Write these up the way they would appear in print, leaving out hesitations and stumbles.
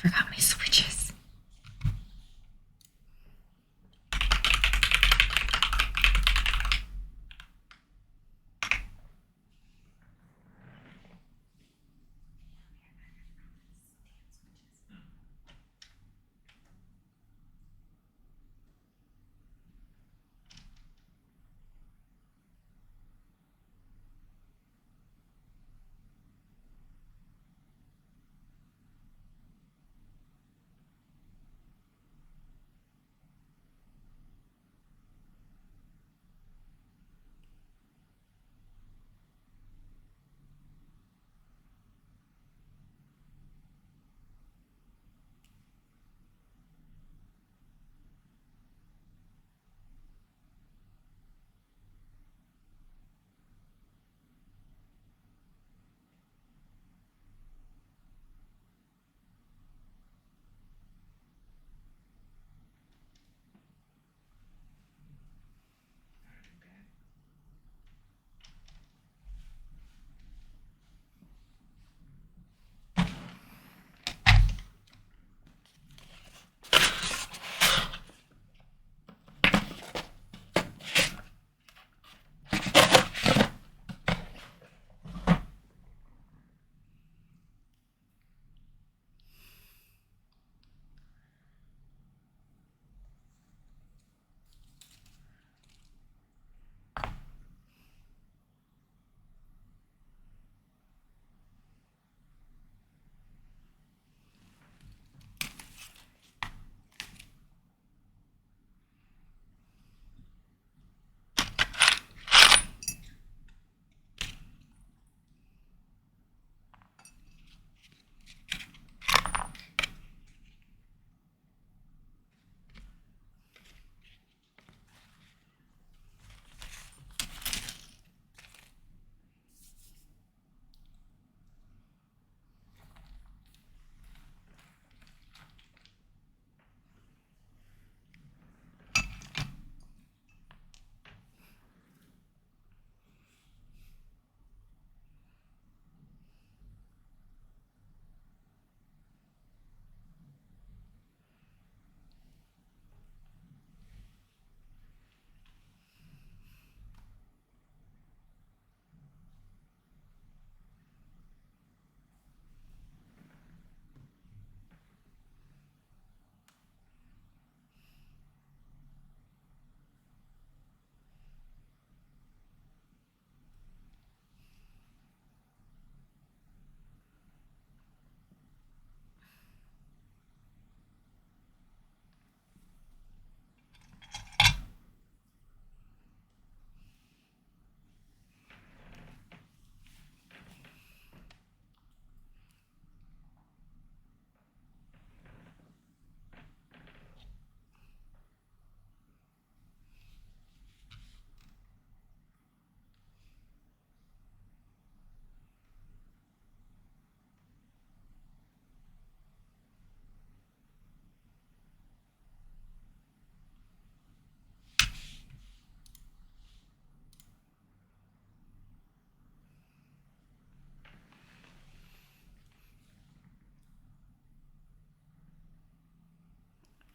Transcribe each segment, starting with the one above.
forgot my switches.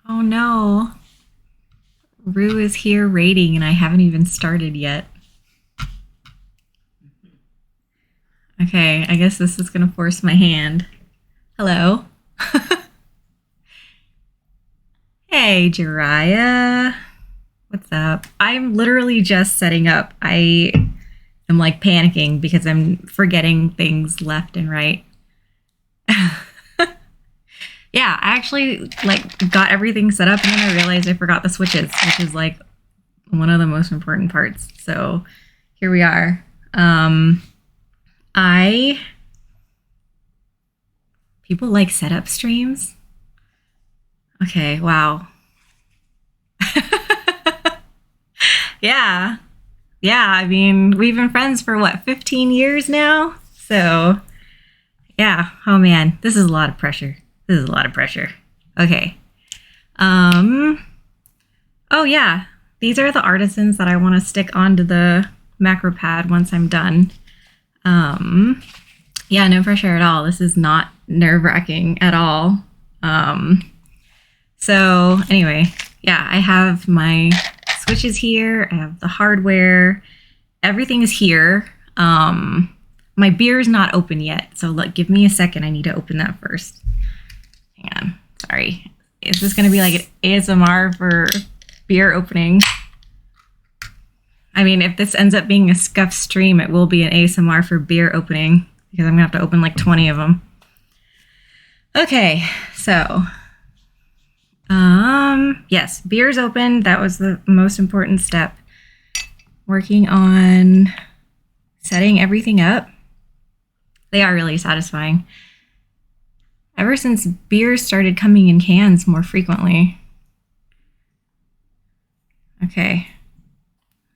Oh no. Rue is here raiding and I haven't even started yet. Okay, I guess this is gonna force my hand. Hello. Hey, Jiraiya. What's up? I'm literally just setting up. I am like panicking because I'm forgetting things left and right. Yeah, I actually like got everything set up and then I realized I forgot the switches, which is like one of the most important parts. So here we are. People like setup streams. Okay, wow. Yeah. Yeah, I mean, we've been friends for what, 15 years now? So, yeah. Oh man, this is a lot of pressure. This is a lot of pressure. Okay. Oh yeah. These are the artisans that I want to stick onto the macro pad once I'm done. Yeah, no pressure at all. This is not nerve-wracking at all. So anyway, yeah, I have my switches here. I have the hardware. Everything is here. My beer is not open yet, so give me a second. I need to open that first. Hang on. Sorry. Is this going to be like an ASMR for beer opening? I mean, if this ends up being a scuff stream, it will be an ASMR for beer opening because I'm going to have to open like 20 of them. Okay, so yes, beer's open. That was the most important step. Working on setting everything up. They are really satisfying. Ever since beers started coming in cans more frequently. Okay.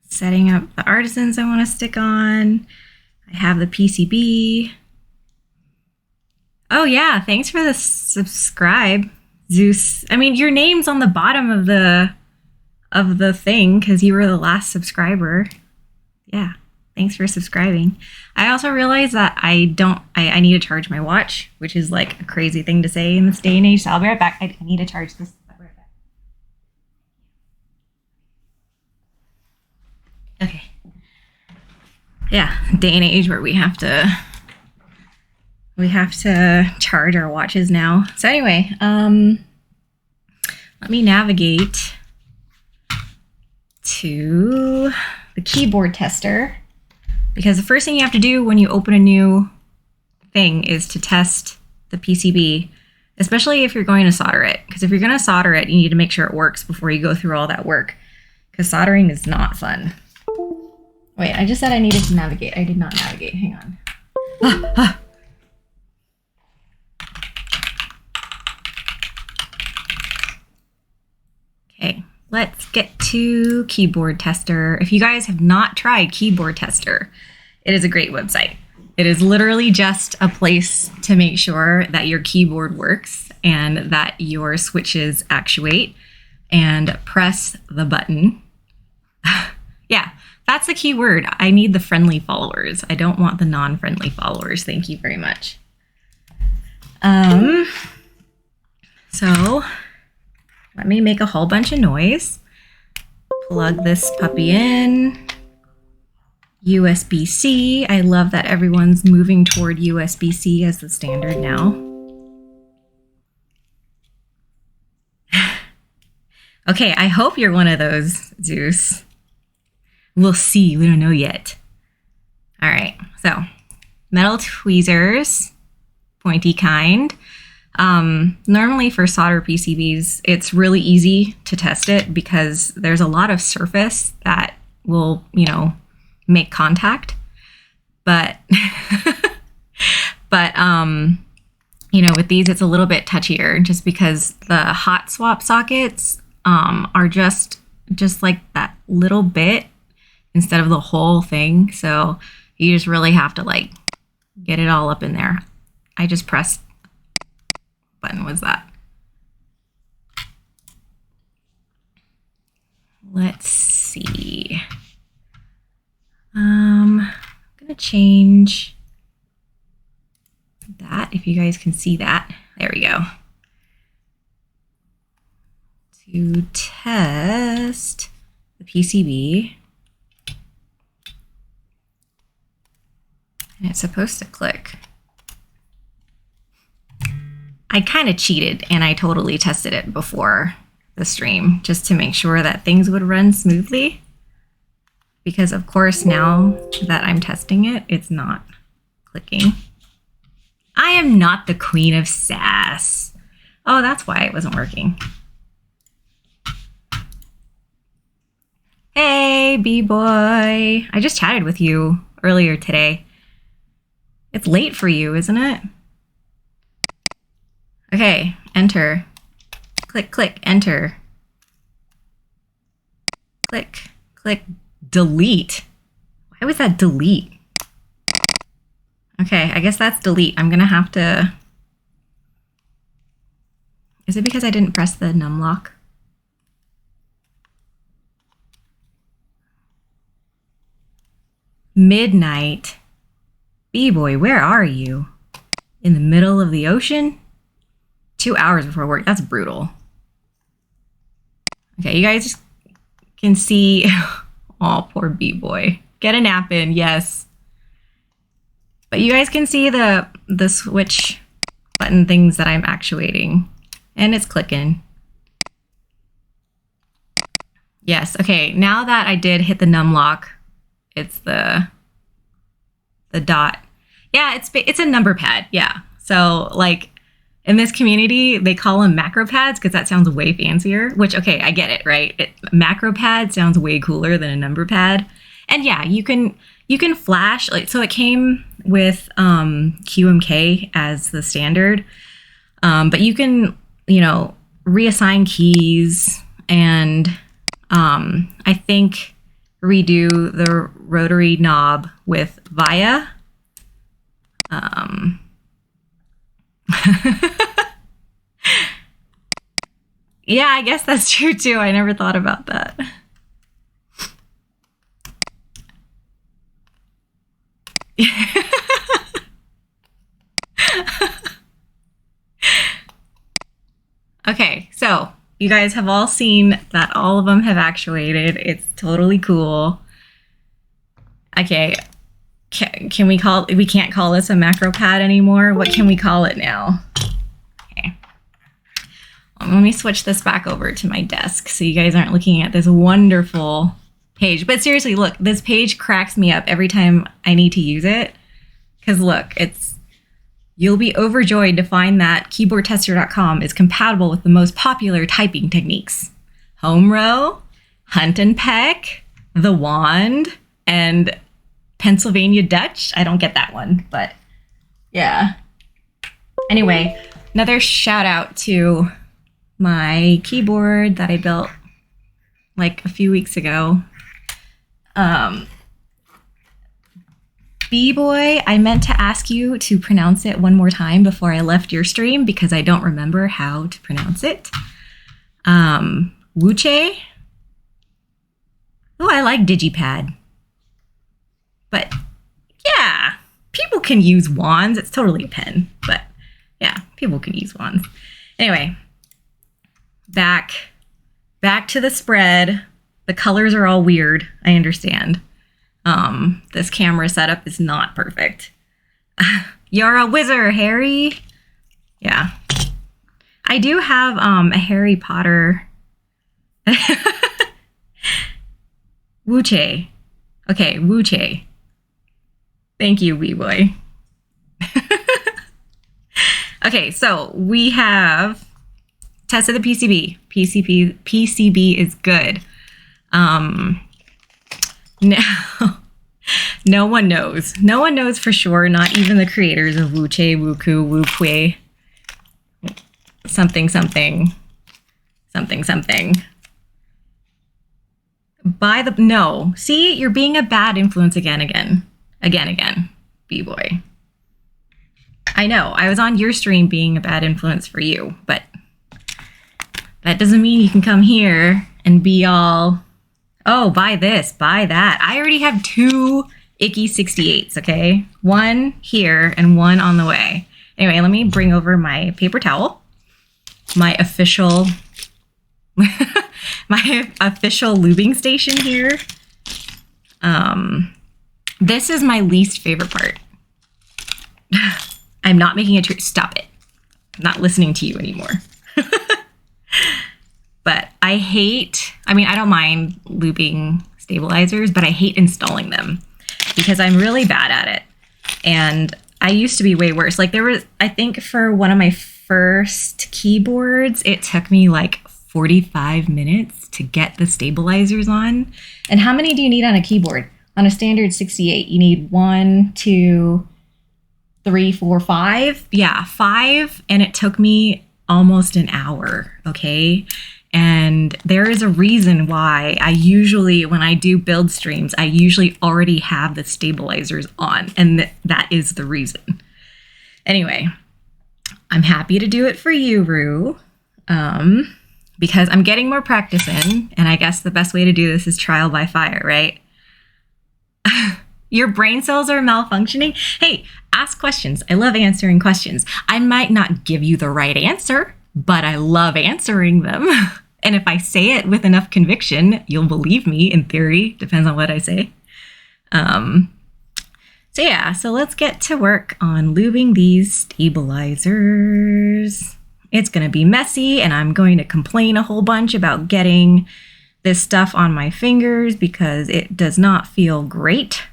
Setting up the artisans I want to stick on. I have the PCB. Oh yeah, thanks for the subscribe, Zeus. I mean, your name's on the bottom of the thing because you were the last subscriber. Yeah, thanks for subscribing. I also realized that I need to charge my watch, which is like a crazy thing to say in this day and age. So I'll be right back. I need to charge this. I'll be right back. Okay. Yeah, day and age where we have to charge our watches now. So anyway, let me navigate to the keyboard tester, because the first thing you have to do when you open a new thing is to test the PCB, especially if you're going to solder it. Because if you're going to solder it, you need to make sure it works before you go through all that work, because soldering is not fun. Wait, I just said I needed to navigate. I did not navigate. Hang on. Okay, let's get to Keyboard Tester. If you guys have not tried Keyboard Tester, it is a great website. It is literally just a place to make sure that your keyboard works and that your switches actuate, and press the button. Yeah, that's the key word. I need the friendly followers. I don't want the non-friendly followers. Thank you very much. So let me make a whole bunch of noise. Plug this puppy in. USB-C. I love that everyone's moving toward USB-C as the standard now. Okay, I hope you're one of those, Zeus. We'll see. We don't know yet. All right, so metal tweezers, pointy kind. Normally for solder PCBs, it's really easy to test it because there's a lot of surface that will, make contact. But, with these, it's a little bit touchier just because the Hotswap sockets are just like that little bit instead of the whole thing. So you just really have to get it all up in there. I just pressed, what button was that? Let's see. I'm gonna change that if you guys can see that. There we go. To test the PCB. And it's supposed to click. I kind of cheated and I totally tested it before the stream just to make sure that things would run smoothly. Because of course now that I'm testing it, it's not clicking. I am not the queen of sass. Oh, that's why it wasn't working. Hey, B-boy. I just chatted with you earlier today. It's late for you, isn't it? Okay, enter. Click, click, enter. Click, click, delete. Why was that delete? Okay, I guess that's delete. I'm gonna have to... Is it because I didn't press the num lock? Midnight. B-boy, where are you? In the middle of the ocean? 2 hours before work. That's brutal. Okay, you guys can see. Oh, poor B-boy. Get a nap in, yes. But you guys can see the switch button things that I'm actuating. And it's clicking. Yes, okay, now that I did hit the num lock, it's the dot. Yeah, it's a number pad, yeah. So, like, in this community, they call them macro pads because that sounds way fancier, which, okay, I get it, right? Macro pad sounds way cooler than a number pad. And yeah, you can flash, like, so it came with QMK as the standard, but you can, you know, reassign keys and I think redo the rotary knob with VIA. Yeah, I guess that's true too. I never thought about that. Okay, so you guys have all seen that all of them have actuated. It's totally cool. Okay, can we can't call this a macro pad anymore. What can we call it now? Okay. Let me switch this back over to my desk so you guys aren't looking at this wonderful page. But seriously, look, this page cracks me up every time I need to use it. Because look, you'll be overjoyed to find that keyboardtester.com is compatible with the most popular typing techniques. Home row, hunt and peck, the wand, and Pennsylvania Dutch. I don't get that one, but yeah. Anyway, another shout out to my keyboard that I built like a few weeks ago. B-boy, I meant to ask you to pronounce it one more time before I left your stream because I don't remember how to pronounce it. Wuche. Oh, I like Digipad. But yeah, people can use wands. It's totally a pen, but yeah, people can use wands. Anyway, back to the spread. The colors are all weird. I understand. This camera setup is not perfect. You're a wizard, Harry. Yeah. I do have a Harry Potter. Wuche. Okay, Wuche. Thank you, B-boy. Okay, so we have tested the PCB. PCB is good. Now, no one knows. No one knows for sure, not even the creators of Wuche, Wuku, Wukwe, something. No. See, you're being a bad influence again, B-boy. I know, I was on your stream being a bad influence for you, but that doesn't mean you can come here and be all, oh, buy this, buy that. I already have 2 icky 68s, okay? One here and one on the way. Anyway, let me bring over my paper towel. My official lubing station here. This is my least favorite part. I'm not making a stop it. I'm not listening to you anymore. But I don't mind looping stabilizers, but I hate installing them because I'm really bad at it. And I used to be way worse. Like I think for one of my first keyboards, it took me like 45 minutes to get the stabilizers on. And how many do you need on a keyboard? On a standard 68, you need 1, 2, 3, 4, 5. Yeah, 5. And it took me almost an hour, okay? And there is a reason why when I do build streams, I usually already have the stabilizers on, and that is the reason. Anyway, I'm happy to do it for you, Rue, because I'm getting more practice in, and I guess the best way to do this is trial by fire, right? Your brain cells are malfunctioning. Hey, Ask questions. I love answering questions. I might not give you the right answer, but I love answering them. And if I say it with enough conviction, you'll believe me in theory. Depends on what I say. So let's get to work on lubing these stabilizers. It's going to be messy, and I'm going to complain a whole bunch about getting this stuff on my fingers because it does not feel great.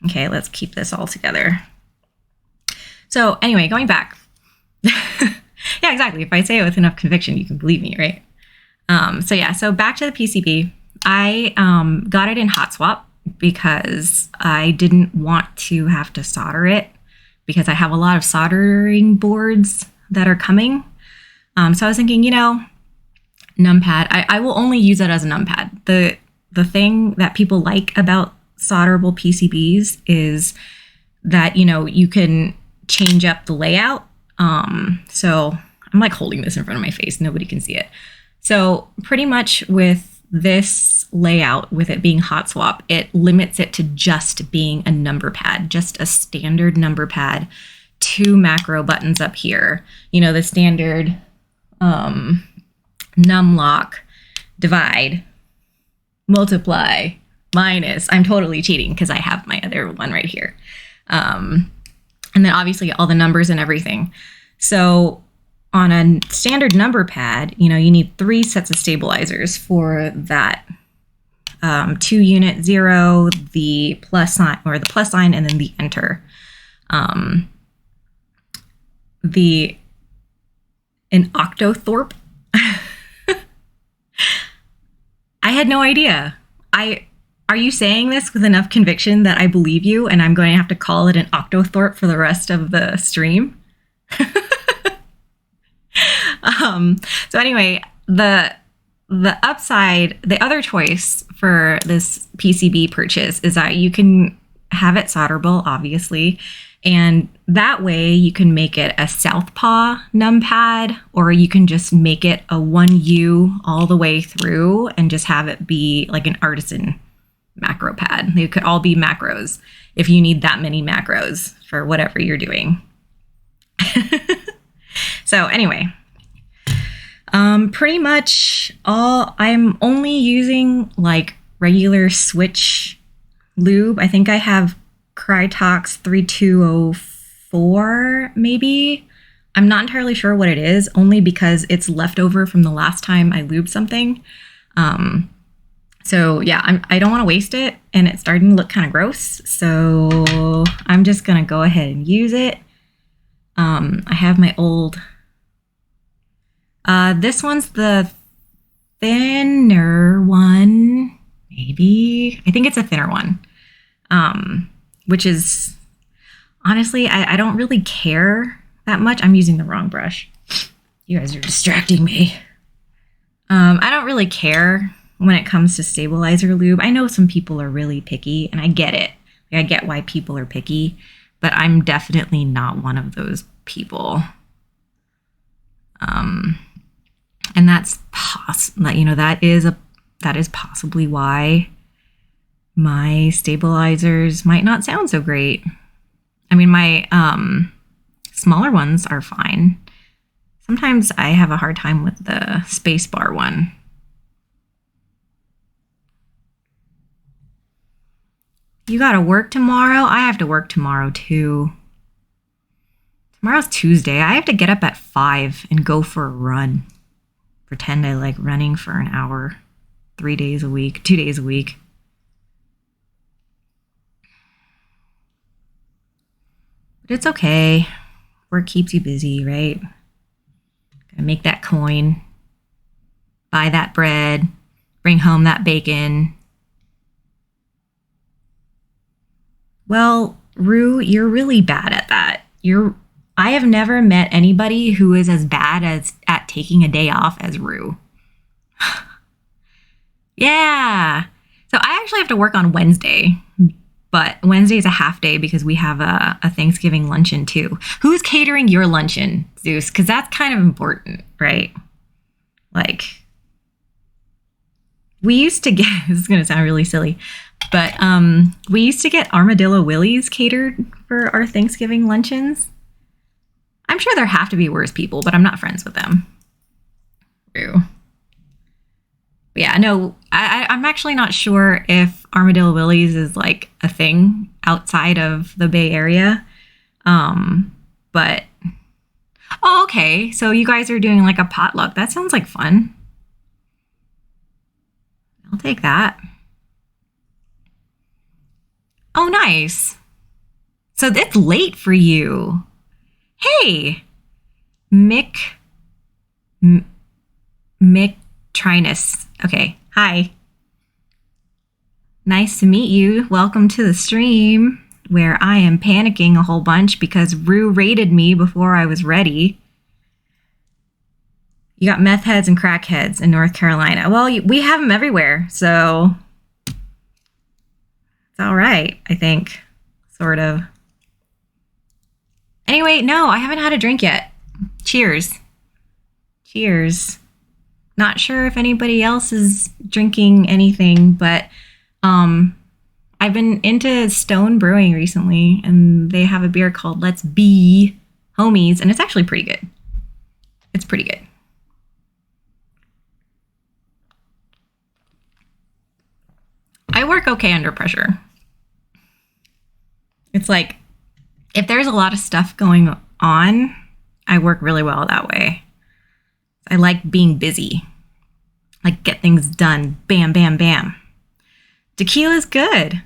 Okay, let's keep this all together. So anyway, going back. Yeah, exactly. If I say it with enough conviction, you can believe me, right? So back to the PCB. I got it in Hotswap because I didn't want to have to solder it because I have a lot of soldering boards that are coming. So I was thinking, numpad. I will only use it as a numpad. The thing that people like about solderable PCBs is that, you can change up the layout. So I'm like holding this in front of my face. Nobody can see it. So pretty much with this layout, with it being Hotswap, it limits it to just being a number pad, just a standard number pad, 2 macro buttons up here. The standard numlock, divide, multiply, minus. I'm totally cheating because I have my other one right here. And then obviously all the numbers and everything. So on a standard number pad, you need 3 sets of stabilizers for that 2 unit 0, the plus sign, and then the enter. An octothorpe. I had no idea. Are you saying this with enough conviction that I believe you and I'm going to have to call it an octothorpe for the rest of the stream? So anyway, the upside, the other choice for this PCB purchase is that you can have it solderable, obviously, and that way you can make it a southpaw numpad, or you can just make it a 1U all the way through and just have it be like an artisan macro pad. They could all be macros if you need that many macros for whatever you're doing. So anyway, pretty much I'm only using like regular switch lube. I think I have Krytox 3204 maybe. I'm not entirely sure what it is, only because it's leftover from the last time I lubed something. So yeah, I don't want to waste it, and it's starting to look kind of gross. So I'm just gonna go ahead and use it. I have my old. This one's the thinner one, maybe. I think it's a thinner one, which is honestly, I don't really care that much. I'm using the wrong brush. You guys are distracting me. I don't really care when it comes to stabilizer lube. I know some people are really picky, and I get it. I get why people are picky, but I'm definitely not one of those people. And that's that is possibly why my stabilizers might not sound so great. I mean, my smaller ones are fine. Sometimes I have a hard time with the spacebar one. You gotta work tomorrow? I have to work tomorrow too. Tomorrow's Tuesday. I have to get up at 5 and go for a run. Pretend I like running for an hour, 2 days a week. But it's okay. Work keeps you busy, right? Gotta make that coin, buy that bread, bring home that bacon. Well, Rue, you're really bad at that. I have never met anybody who is as bad at taking a day off as Rue. Yeah. So I actually have to work on Wednesday, but Wednesday is a half day because we have a Thanksgiving luncheon too. Who's catering your luncheon, Zeus? Because that's kind of important, right? Like, we used to get, this is going to sound really silly, But we used to get Armadillo Willies catered for our Thanksgiving luncheons. I'm sure there have to be worse people, but I'm not friends with them. True. Yeah, no, I'm actually not sure if Armadillo Willies is like a thing outside of the Bay Area. But, oh, okay. So you guys are doing like a potluck. That sounds like fun. I'll take that. Oh, nice. So it's late for you. Hey, Mick Trinus. Okay, hi. Nice to meet you. Welcome to the stream where I am panicking a whole bunch because Rue raided me before I was ready. You got meth heads and crack heads in North Carolina. Well, we have them everywhere, so it's all right, I think, sort of. Anyway, no, I haven't had a drink yet. Cheers. Cheers. Not sure if anybody else is drinking anything, but I've been into Stone Brewing recently, and they have a beer called Let's Be Homies, and it's actually pretty good. It's pretty good. I work okay under pressure. It's like, if there's a lot of stuff going on, I work really well that way. I like being busy. Like, get things done. Bam, bam, bam. Tequila's good.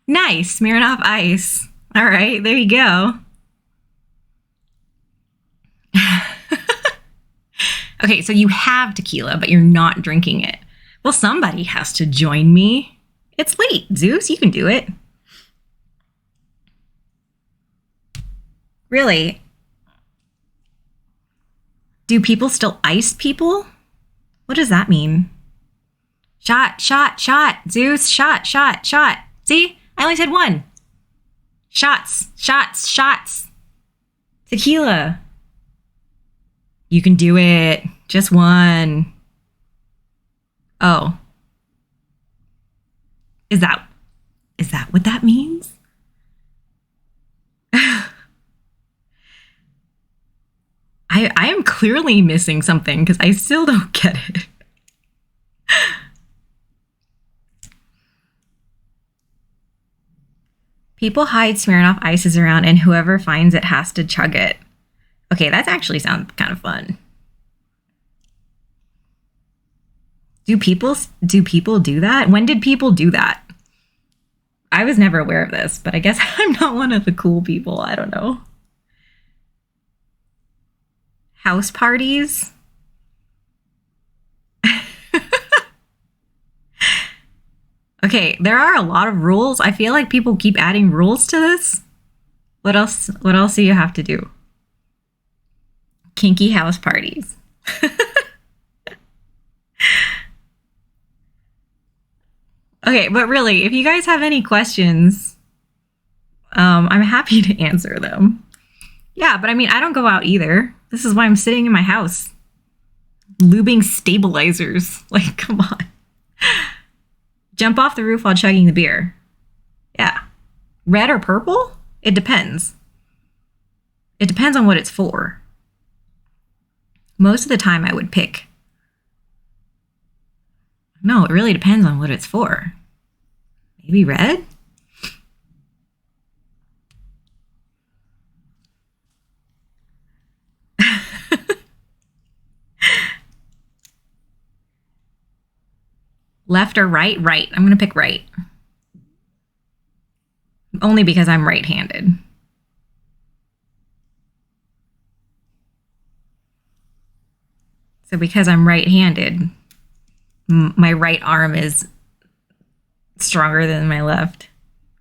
Nice. Smirnoff Ice. All right, there you go. Okay, so you have tequila, but you're not drinking it. Well, somebody has to join me. It's late, Zeus. You can do it. Really? Do people still ice people? What does that mean? Shot, shot, shot. Zeus, shot, shot, shot. See? I only said one. Shots, shots, shots. Tequila. You can do it. Just one. Oh. Is that what that means? I am clearly missing something because I still don't get it. People hide Smirnoff Ices around and whoever finds it has to chug it. Okay, that actually sounds kind of fun. Do people do that? When did people do that? I was never aware of this, but I guess I'm not one of the cool people. I don't know. House parties? Okay, there are a lot of rules. I feel like people keep adding rules to this. What else do you have to do? Kinky house parties. Okay, but really, if you guys have any questions, I'm happy to answer them. Yeah, but I mean, I don't go out either. This is why I'm sitting in my house. Lubing stabilizers. Like, come on. Jump off the roof while chugging the beer. Yeah. Red or purple? It depends. It depends on what it's for. Most of the time I would pick. No, it really depends on what it's for. Maybe red? Left or right? Right. I'm going to pick right. Only because I'm right-handed. So because I'm right-handed, my right arm is stronger than my left.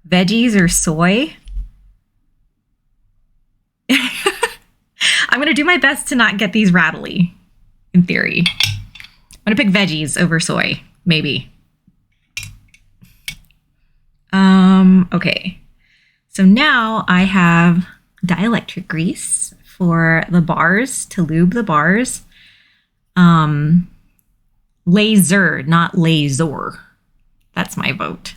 Veggies or soy? I'm going to do my best to not get these rattly, in theory. I'm going to pick veggies over soy. Maybe. Okay. So now I have dielectric grease for the bars, to lube the bars. Laser, not laser. That's my vote.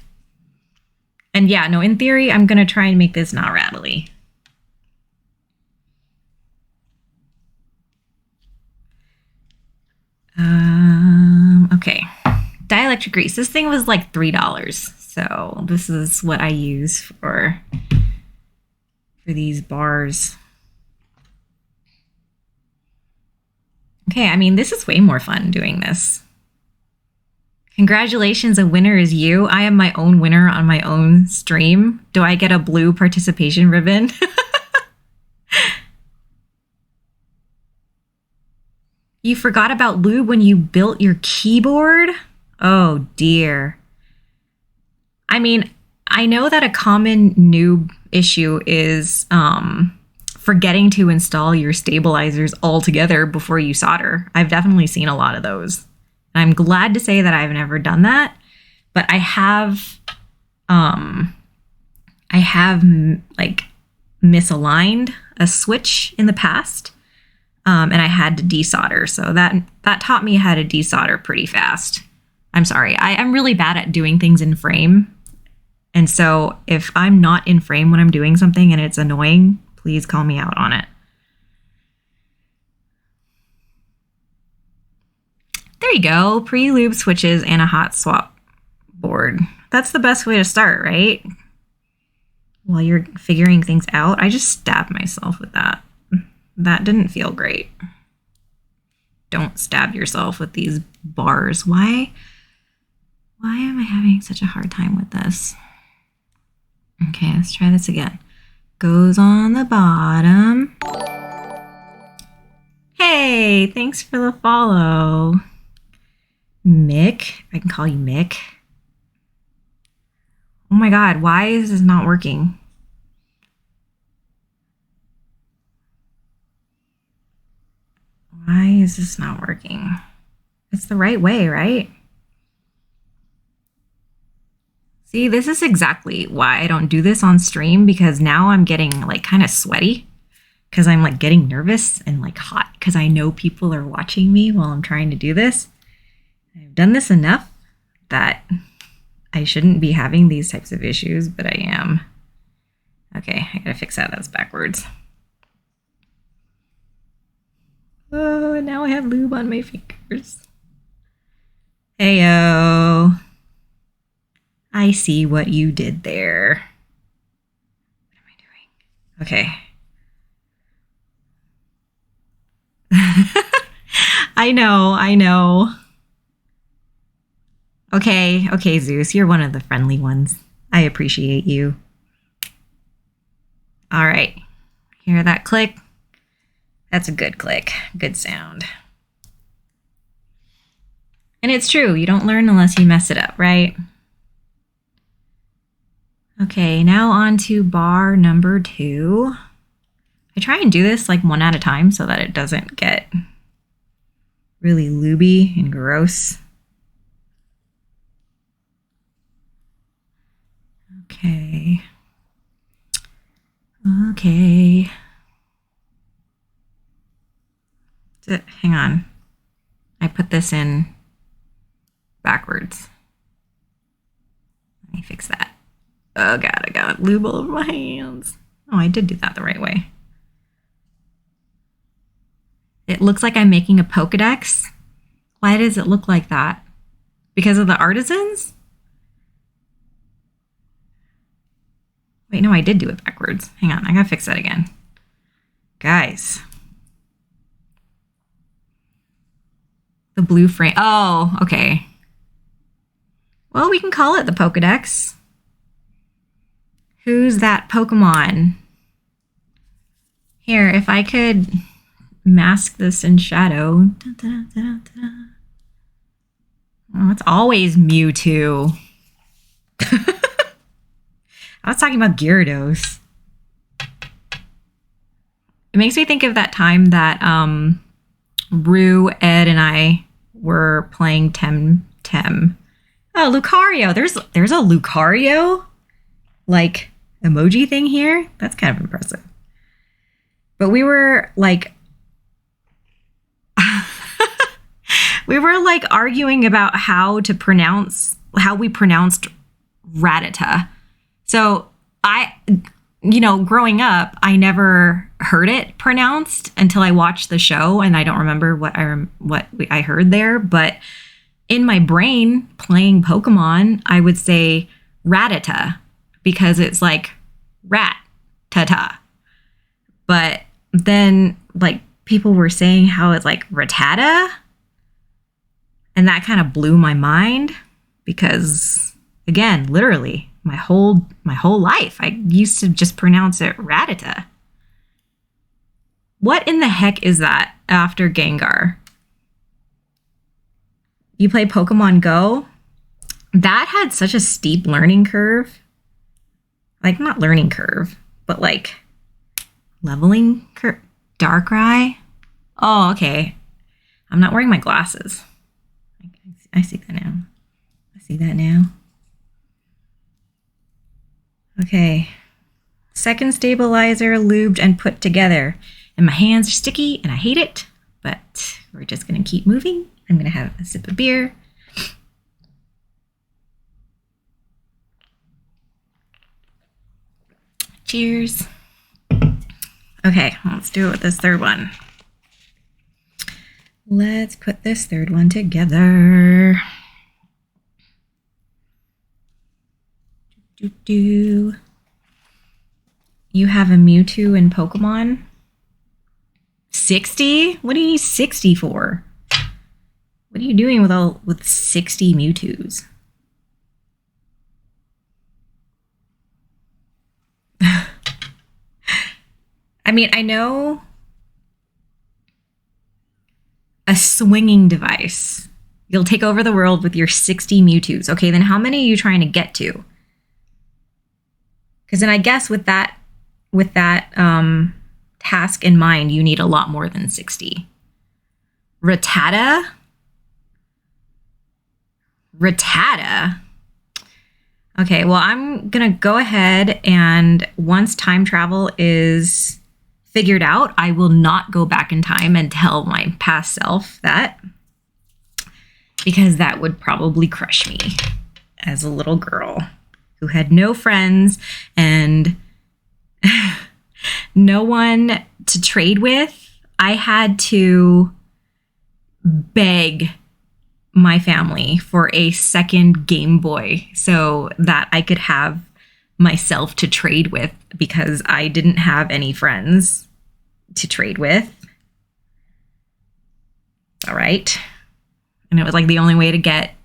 And yeah, no, in theory, I'm going to try and make this not rattly. Okay. Dielectric grease. This thing was like $3. So this is what I use for these bars. Okay, I mean, this is way more fun doing this. Congratulations, a winner is you. I am my own winner on my own stream. Do I get a blue participation ribbon? You forgot about lube when you built your keyboard? Oh dear. I mean, I know that a common noob issue is forgetting to install your stabilizers altogether before you solder. I've definitely seen a lot of those. I'm glad to say that I've never done that, but I have like misaligned a switch in the past, and I had to desolder. So that taught me how to desolder pretty fast. I'm sorry, I'm really bad at doing things in frame. And so if I'm not in frame when I'm doing something and it's annoying, please call me out on it. There you go. Pre-lube switches and a Hotswap board. That's the best way to start, right? While you're figuring things out. I just stabbed myself with that. That didn't feel great. Don't stab yourself with these bars. Why am I having such a hard time with this? Okay, let's try this again. Goes on the bottom. Hey, thanks for the follow. Mick, I can call you Mick. Oh my God, why is this not working? Why is this not working? It's the right way, right? See, this is exactly why I don't do this on stream, because now I'm getting like kind of sweaty because I'm like getting nervous and like hot because I know people are watching me while I'm trying to do this. I've done this enough that I shouldn't be having these types of issues, but I am. Okay, I gotta fix that. That's backwards. Oh, now I have lube on my fingers. Heyo. I see what you did there. What am I doing? Okay. I know. Okay, Zeus, you're one of the friendly ones. I appreciate you. All right. Hear that click? That's a good click. Good sound. And it's true. You don't learn unless you mess it up, right? Okay, now on to bar number 2. I try and do this like one at a time so that it doesn't get really lubey and gross. Okay. Hang on. I put this in backwards. Let me fix that. Oh God, I got lube all over my hands. Oh, I did do that the right way. It looks like I'm making a Pokedex. Why does it look like that? Because of the artisans? Wait, no, I did do it backwards. Hang on, I gotta fix that again. Guys. The blue frame. Oh, okay. Well, we can call it the Pokedex. Who's that Pokemon? Here, if I could mask this in shadow. Oh, it's always Mewtwo. I was talking about Gyarados. It makes me think of that time that Rue, Ed, and I were playing Tem. Oh, Lucario. There's a Lucario like emoji thing here. That's kind of impressive. But we were like arguing about how we pronounced Rattata. So growing up, I never heard it pronounced until I watched the show, and I don't remember what I heard there. But in my brain, playing Pokemon, I would say Rattata because it's like rat ta ta. But then like people were saying how it's like Rattata, and that kind of blew my mind because again, literally my whole life I used to just pronounce it Rattata. What in the heck is that after Gengar? You play Pokemon Go? That had such a steep learning curve. Like, not learning curve, but like leveling curve. Darkrai? Oh, okay. I'm not wearing my glasses. I see that now. Okay. Second stabilizer lubed and put together. And my hands are sticky and I hate it, but we're just going to keep moving. I'm going to have a sip of beer. Cheers. Okay, let's do it with this third one. Let's put this third one together. You have a Mewtwo in Pokemon? 60? What do you need 60 for? What are you doing with 60 Mewtwo's? I mean, I know a swinging device. You'll take over the world with your 60 Mewtwo's. Okay, then how many are you trying to get to? Because then I guess with that task in mind, you need a lot more than 60. Rattata? Okay, well, I'm going to go ahead and once time travel is figured out, I will not go back in time and tell my past self that, because that would probably crush me as a little girl who had no friends and no one to trade with. I had to beg my family for a second Game Boy so that I could have myself to trade with because I didn't have any friends to trade with. All right. And it was like the only way to get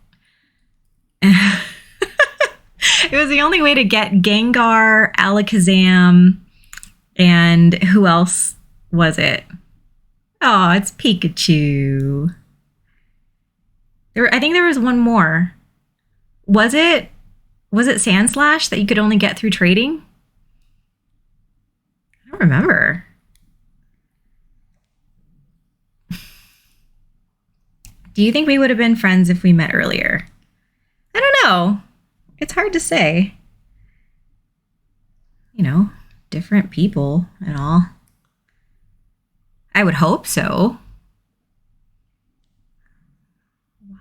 Gengar, Alakazam, and who else was it? Oh, it's Pikachu. I think there was one more. Was it Sandslash that you could only get through trading? I don't remember. Do you think we would have been friends if we met earlier? I don't know. It's hard to say. You know, different people and all. I would hope so.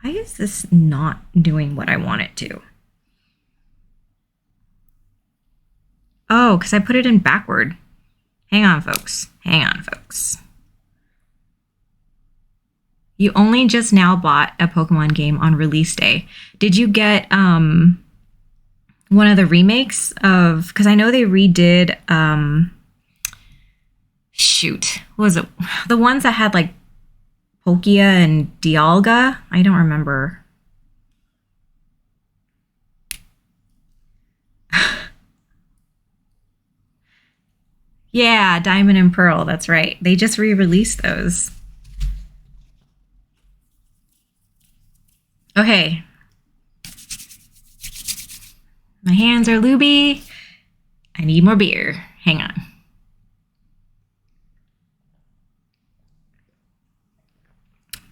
Why is this not doing what I want it to? Oh, because I put it in backward. Hang on, folks. You only just now bought a Pokemon game on release day. Did you get one of the remakes of... Because I know they redid... what was it? The ones that had like Palkia and Dialga? I don't remember. Yeah, Diamond and Pearl, that's right. They just re-released those. Okay. My hands are looby. I need more beer. Hang on.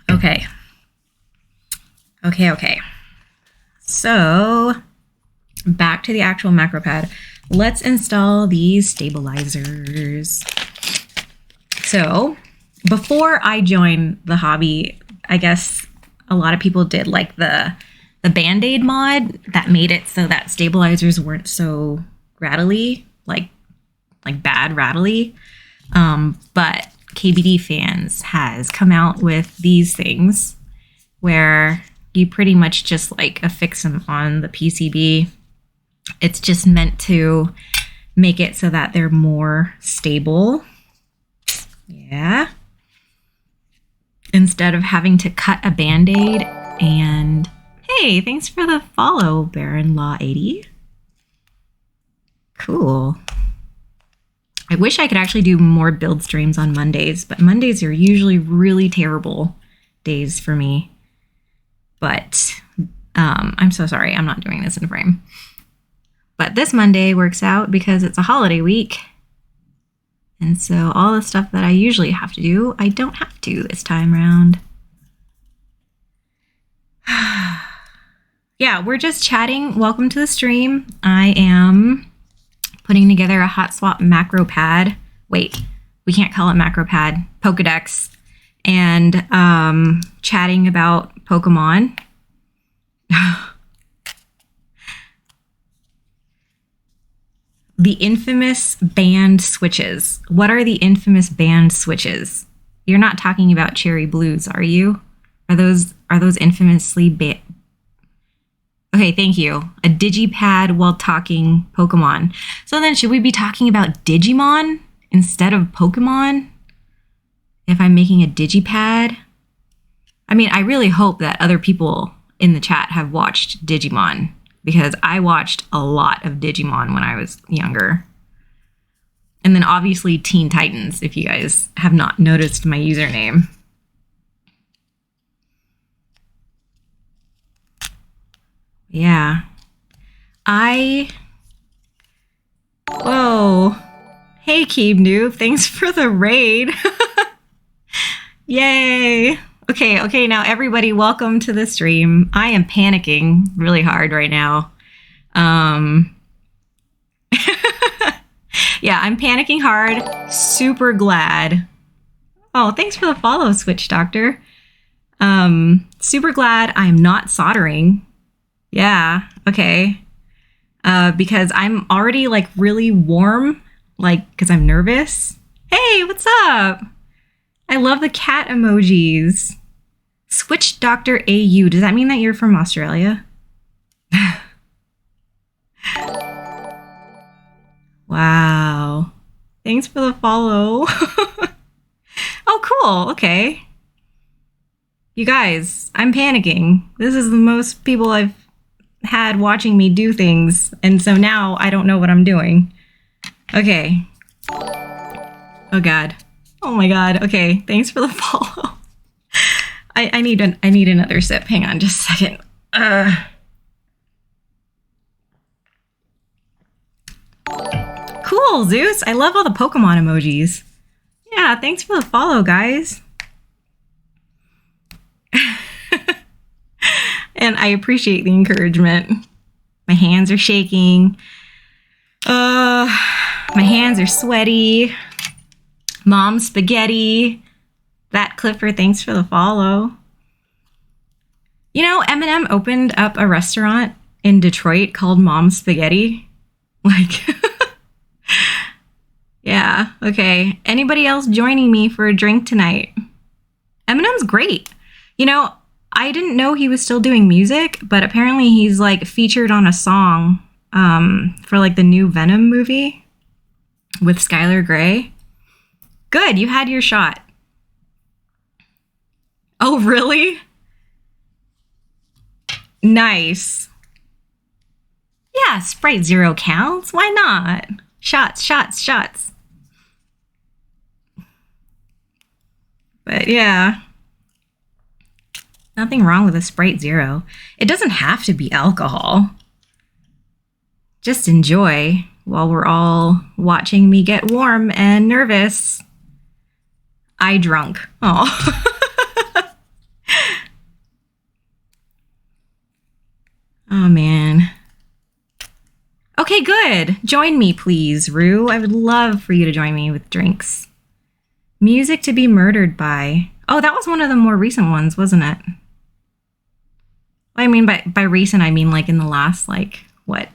Okay. So, back to the actual macro pad. Let's install these stabilizers. So, before I joined the hobby, I guess a lot of people did like the Band-Aid mod that made it so that stabilizers weren't so rattly, like bad rattly. But KBD Fans has come out with these things where you pretty much just like affix them on the PCB. It's just meant to make it so that they're more stable. Yeah. Instead of having to cut a Band-Aid. And hey, thanks for the follow, Baron Law 80. Cool. I wish I could actually do more build streams on Mondays, but Mondays are usually really terrible days for me. But I'm so sorry, I'm not doing this in frame. But this Monday works out because it's a holiday week. And so all the stuff that I usually have to do, I don't have to this time around. Yeah, we're just chatting. Welcome to the stream. I am putting together a Hotswap macro pad. Wait, we can't call it macro pad. Pokedex. And chatting about Pokemon. The infamous band switches. What are the infamous band switches? You're not talking about Cherry Blues, are you? Are those infamously banned? Okay, thank you. A digipad while talking Pokemon. So then should we be talking about Digimon instead of Pokemon? If I'm making a digipad? I mean, I really hope that other people in the chat have watched Digimon, because I watched a lot of Digimon when I was younger. And then obviously Teen Titans, if you guys have not noticed my username. Yeah. Whoa. Hey, Keeb Noob. Thanks for the raid. Yay. Okay, now everybody, welcome to the stream. I am panicking really hard right now. Yeah, I'm panicking hard. Super glad. Oh, thanks for the follow, Switch Doctor. Super glad I'm not soldering. Yeah, okay. Because I'm already like really warm, like, because I'm nervous. Hey, what's up? I love the cat emojis. Switch Doctor AU. Does that mean that you're from Australia? Wow. Thanks for the follow. Oh, cool. Okay. You guys, I'm panicking. This is the most people I've had watching me do things. And so now I don't know what I'm doing. Okay. Oh, God. Oh, my God. Okay. Thanks for the follow. I need another sip. Hang on just a second. Cool, Zeus. I love all the Pokemon emojis. Yeah, thanks for the follow, guys. And I appreciate the encouragement. My hands are shaking. My hands are sweaty. Mom spaghetti. That Clifford, thanks for the follow. You know, Eminem opened up a restaurant in Detroit called Mom Spaghetti. Like, yeah, okay. Anybody else joining me for a drink tonight? Eminem's great. You know, I didn't know he was still doing music, but apparently he's like featured on a song for like the new Venom movie with Skylar Grey. Good, you had your shot. Oh, really? Nice. Yeah, Sprite Zero counts. Why not? Shots, shots, shots. But yeah. Nothing wrong with a Sprite Zero. It doesn't have to be alcohol. Just enjoy while we're all watching me get warm and nervous. I drunk. Oh. Oh, man. Okay, good. Join me, please, Rue. I would love for you to join me with drinks. Music to be murdered by. Oh, that was one of the more recent ones, wasn't it? I mean, by recent, I mean like in the last, like, what,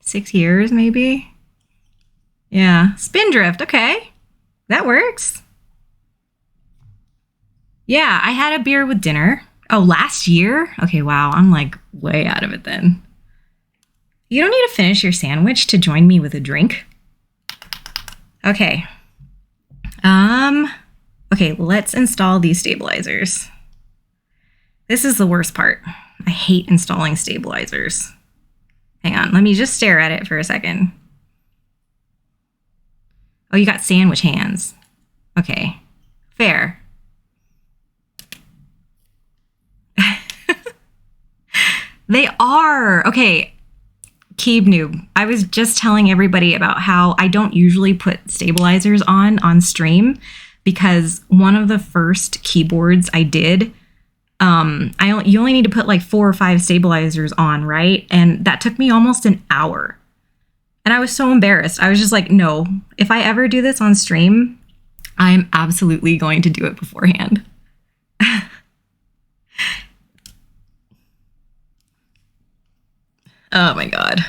6 years, maybe? Yeah. Spindrift. Okay. That works. Yeah, I had a beer with dinner. Oh, last year? Okay, wow. I'm like way out of it then. You don't need to finish your sandwich to join me with a drink. Okay. Okay, let's install these stabilizers. This is the worst part. I hate installing stabilizers. Hang on, let me just stare at it for a second. Oh, you got sandwich hands. Okay, fair. They are. Okay, Keeb Noob. I was just telling everybody about how I don't usually put stabilizers on stream because one of the first keyboards I did, you only need to put like 4 or 5 stabilizers on, right? And that took me almost an hour. And I was so embarrassed. I was just like, no, if I ever do this on stream, I'm absolutely going to do it beforehand. Oh my God.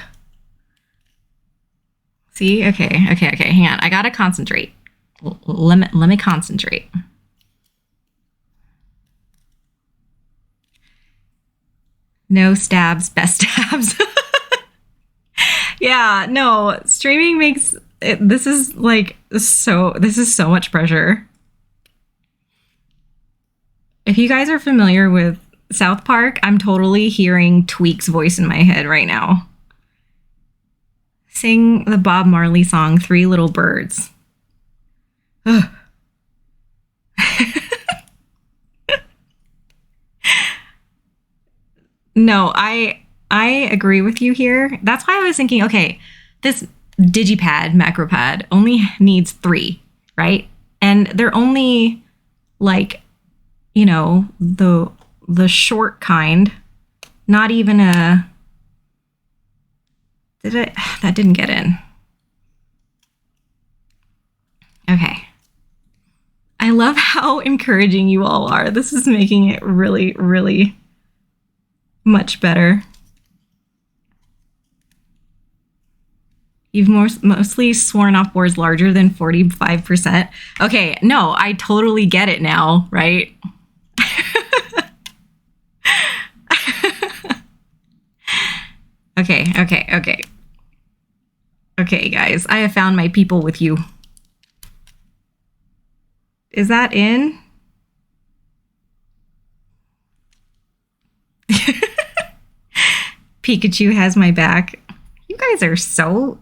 See? Okay. Hang on. I gotta concentrate. Let me concentrate. No stabs, best stabs. Yeah, no, streaming makes it, this is so much pressure. If you guys are familiar with South Park, I'm totally hearing Tweak's voice in my head right now. Sing the Bob Marley song, 3 Little Birds. Ugh. No, I agree with you here. That's why I was thinking, okay, this digipad, macropad, only needs 3, right? And they're only like, you know, the short kind, not even a, that didn't get in. Okay. I love how encouraging you all are. This is making it really, really much better. You've mostly sworn off boards larger than 45%. Okay, no, I totally get it now, right? Okay. Okay, guys, I have found my people with you. Is that in? Pikachu has my back. You guys are so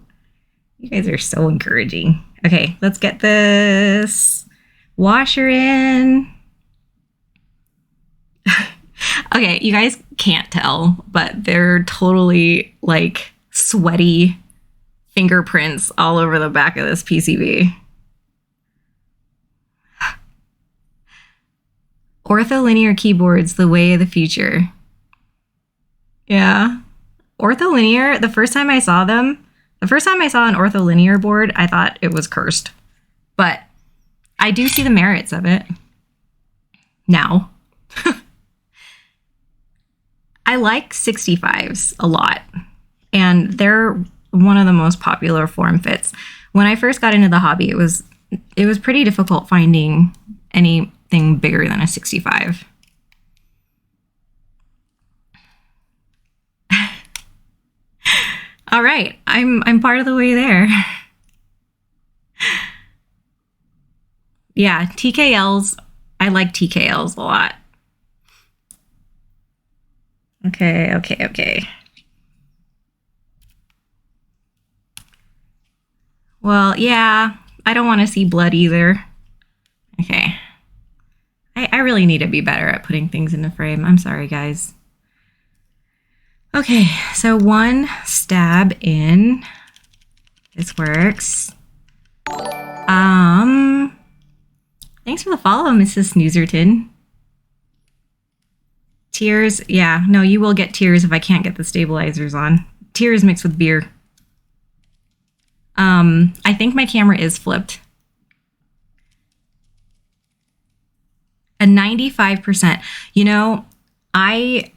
encouraging. Okay, let's get this washer in. Okay, you guys can't tell, but they're totally like sweaty fingerprints all over the back of this PCB. Ortholinear keyboards, the way of the future. Yeah. Ortholinear, the first time I saw an ortholinear board, I thought it was cursed. But I do see the merits of it now. I like 65s a lot, and they're one of the most popular form fits. When I first got into the hobby, it was pretty difficult finding anything bigger than a 65. All right, I'm part of the way there. Yeah, TKLs, I like TKLs a lot. Okay. Well, yeah, I don't want to see blood either. Okay. I really need to be better at putting things in the frame. I'm sorry, guys. Okay, so 1 stab in. This works. Thanks for the follow, Mrs. Snoozerton. Tears, yeah, no, you will get tears if I can't get the stabilizers on. Tears mixed with beer. I think my camera is flipped. A 95%. You know, I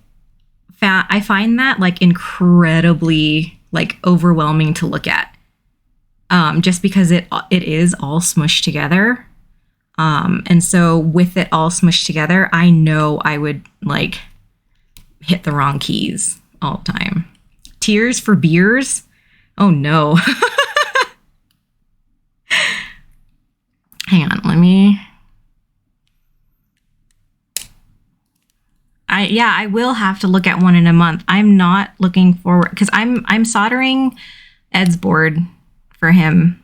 find that like incredibly like overwhelming to look at. just because it is all smushed together. And so with it all smushed together, I know I would like hit the wrong keys all the time. Tears for beers? Oh no. Hang on, let me... I will have to look at one in a month. I'm not looking forward because I'm soldering Ed's board for him.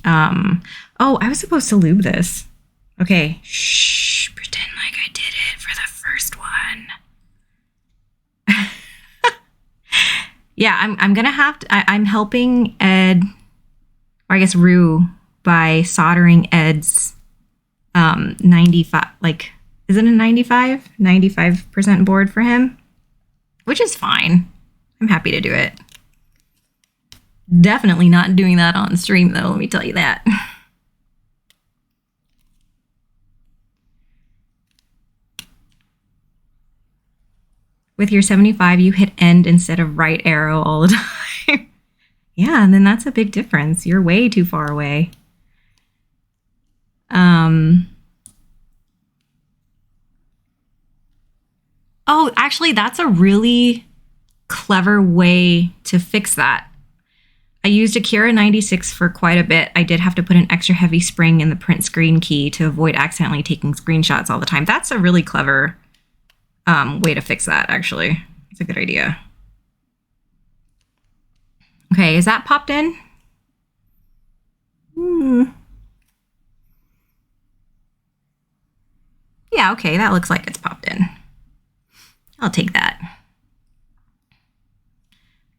Oh, I was supposed to lube this. Okay, shh, pretend like I did it for the first one. Yeah, I'm gonna have to. I'm helping Ed, or I guess Rue, by soldering Ed's 95. Like, is it a 95% board for him? Which is fine. I'm happy to do it. Definitely not doing that on stream, though. Let me tell you that. With your 75, you hit end instead of right arrow all the time. Yeah, and then that's a big difference. You're way too far away. Oh, actually, that's a really clever way to fix that. I used a Kira 96 for quite a bit. I did have to put an extra heavy spring in the print screen key to avoid accidentally taking screenshots all the time. That's a really clever way to fix that, actually. It's a good idea. Okay, is that popped in? Yeah, okay, that looks like it's popped in. I'll take that.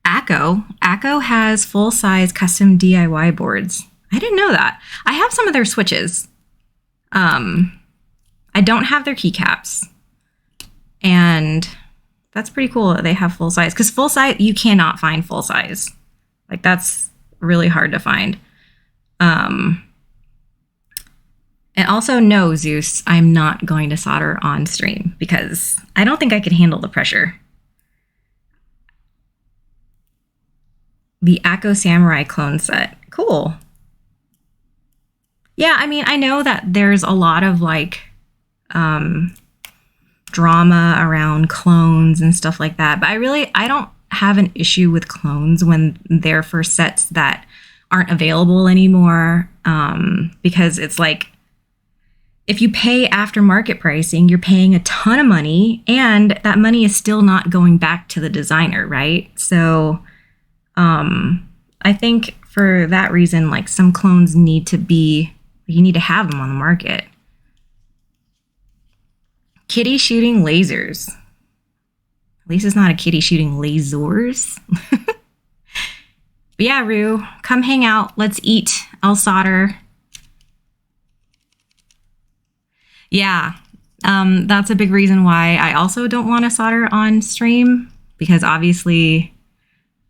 Acco has full-size custom DIY boards. I didn't know that. I have some of their switches. I don't have their keycaps. And that's pretty cool that they have full size. Because full size, you cannot find full size. Like, that's really hard to find. And also, no, Zeus, I'm not going to solder on stream because I don't think I could handle the pressure. The Acco Samurai clone set. Cool. Yeah, I mean, I know that there's a lot of like drama around clones and stuff like that, but I don't have an issue with clones when they're for sets that aren't available anymore, because it's like, if you pay aftermarket pricing, you're paying a ton of money, and that money is still not going back to the designer, right? So I think for that reason, like, some clones need to be, you need to have them on the market. Kitty shooting lasers. At least it's not a kitty shooting lasers. But yeah, Rue, come hang out. Let's eat. I'll solder. Yeah, that's a big reason why I also don't want to solder on stream, because obviously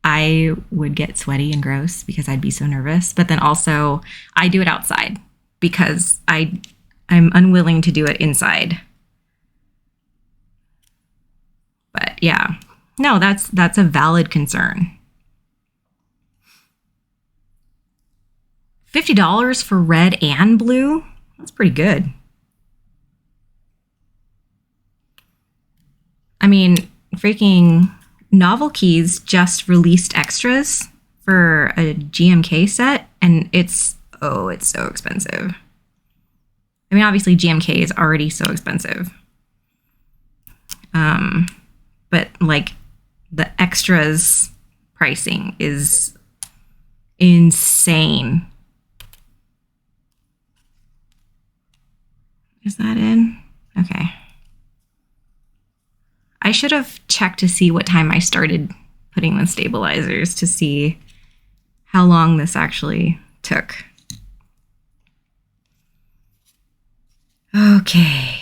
I would get sweaty and gross because I'd be so nervous. But then also I do it outside because I'm unwilling to do it inside. But yeah, no, that's a valid concern. $50 for red and blue? That's pretty good. I mean, freaking Novel Keys just released extras for a GMK set, and it's so expensive. I mean, obviously GMK is already so expensive. But like, the extras pricing is insane. Is that in? Okay. I should have checked to see what time I started putting the stabilizers to see how long this actually took. Okay.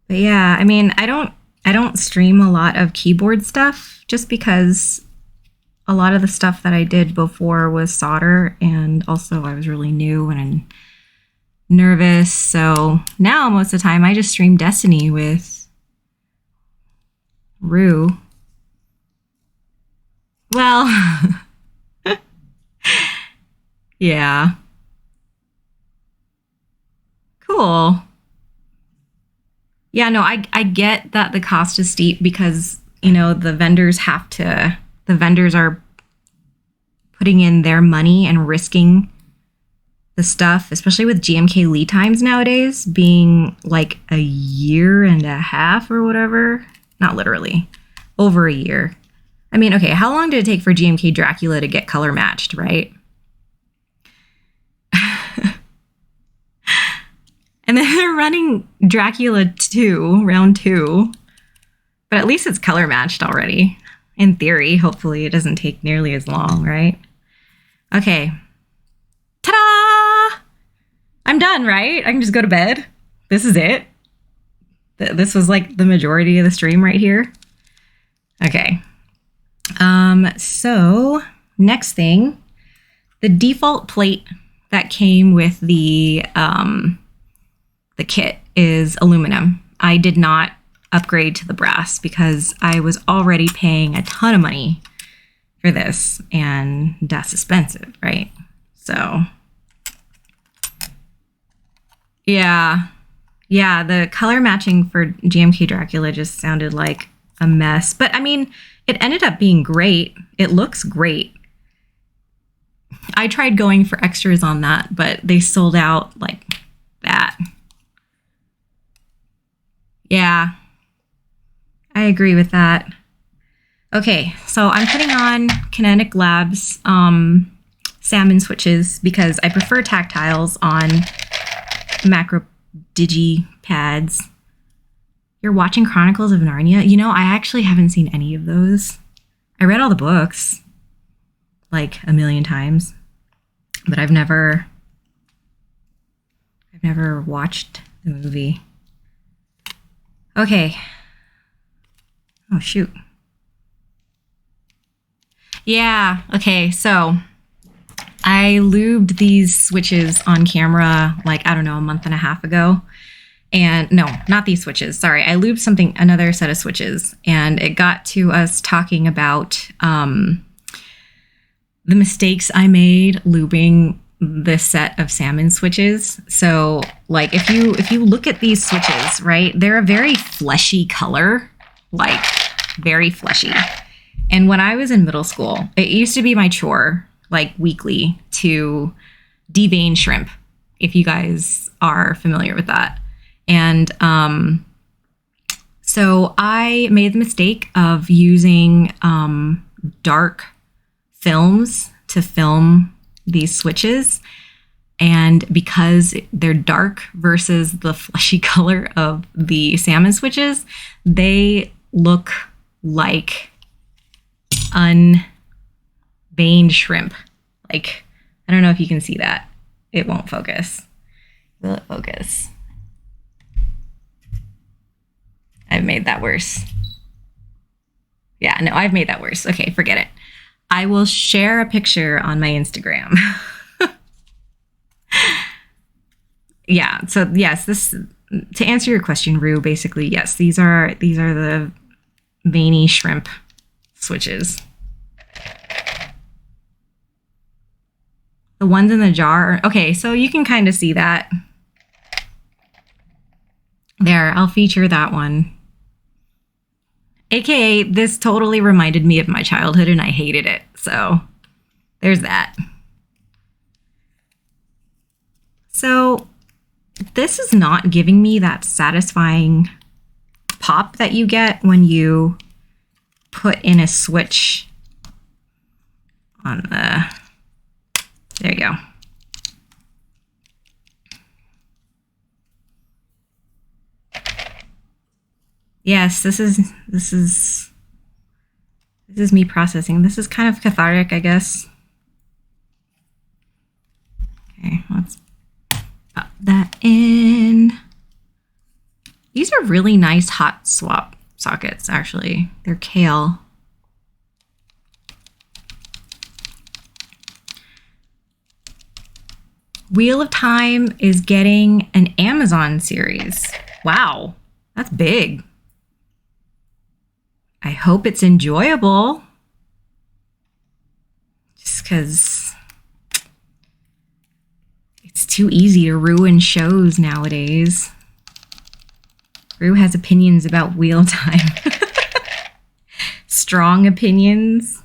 But yeah, I mean, I don't stream a lot of keyboard stuff just because a lot of the stuff that I did before was solder, and also I was really new and nervous. So now most of the time I just stream Destiny with Rue. Well, yeah. Cool. Yeah, no, I get that the cost is steep because, the vendors are putting in their money and risking the stuff, especially with GMK lead times nowadays being like a year and a half or whatever. Not literally, over a year. I mean, okay, how long did it take for GMK Dracula to get color matched, right? And then they're running Dracula 2, round 2. But at least it's color matched already. In theory, hopefully it doesn't take nearly as long, right? Okay. Ta-da! I'm done, right? I can just go to bed. This is it. This was like the majority of the stream right here. Okay. So next thing, the default plate that came with the kit is aluminum. I did not upgrade to the brass because I was already paying a ton of money for this, and that's expensive, right? So yeah, the color matching for GMK Dracula just sounded like a mess, but I mean, it ended up being great. It looks great. I tried going for extras on that, but they sold out like that. Yeah, I agree with that. Okay, so I'm putting on Kinetic Labs salmon switches because I prefer tactiles on macro digi pads. You're watching Chronicles of Narnia? I actually haven't seen any of those. I read all the books like a million times, but I've never watched the movie. Okay. Oh, shoot. Yeah, okay, so I lubed these switches on camera like, I don't know, a month and a half ago. And no, not these switches. Sorry, I lubed another set of switches, and it got to us talking about the mistakes I made lubing this set of salmon switches. So like if you look at these switches, right, they're a very fleshy color, like very fleshy. And when I was in middle school, it used to be my chore, like weekly, to devein shrimp, if you guys are familiar with that. And so I made the mistake of using dark films to film these switches. And because they're dark versus the fleshy color of the salmon switches, they look like unveined shrimp. Like, I don't know if you can see that. It won't focus. Will it focus? I've made that worse. Yeah, no, I've made that worse. Okay, forget it. I will share a picture on my Instagram. Yeah, so yes, to answer your question, Rue, basically, yes, these are the veiny shrimp switches. The ones in the jar, okay, so you can kind of see that. There, I'll feature that one. AKA, this totally reminded me of my childhood and I hated it. So there's that. So this is not giving me that satisfying pop that you get when you put in a switch on the, there you go. Yes, this is me processing. This is kind of cathartic, I guess. Okay, let's pop that in. These are really nice Hotswap sockets, actually. They're kale. Wheel of Time is getting an Amazon series. Wow, that's big. I hope it's enjoyable. because it's too easy to ruin shows nowadays. Rue has opinions about wheel time. Strong opinions.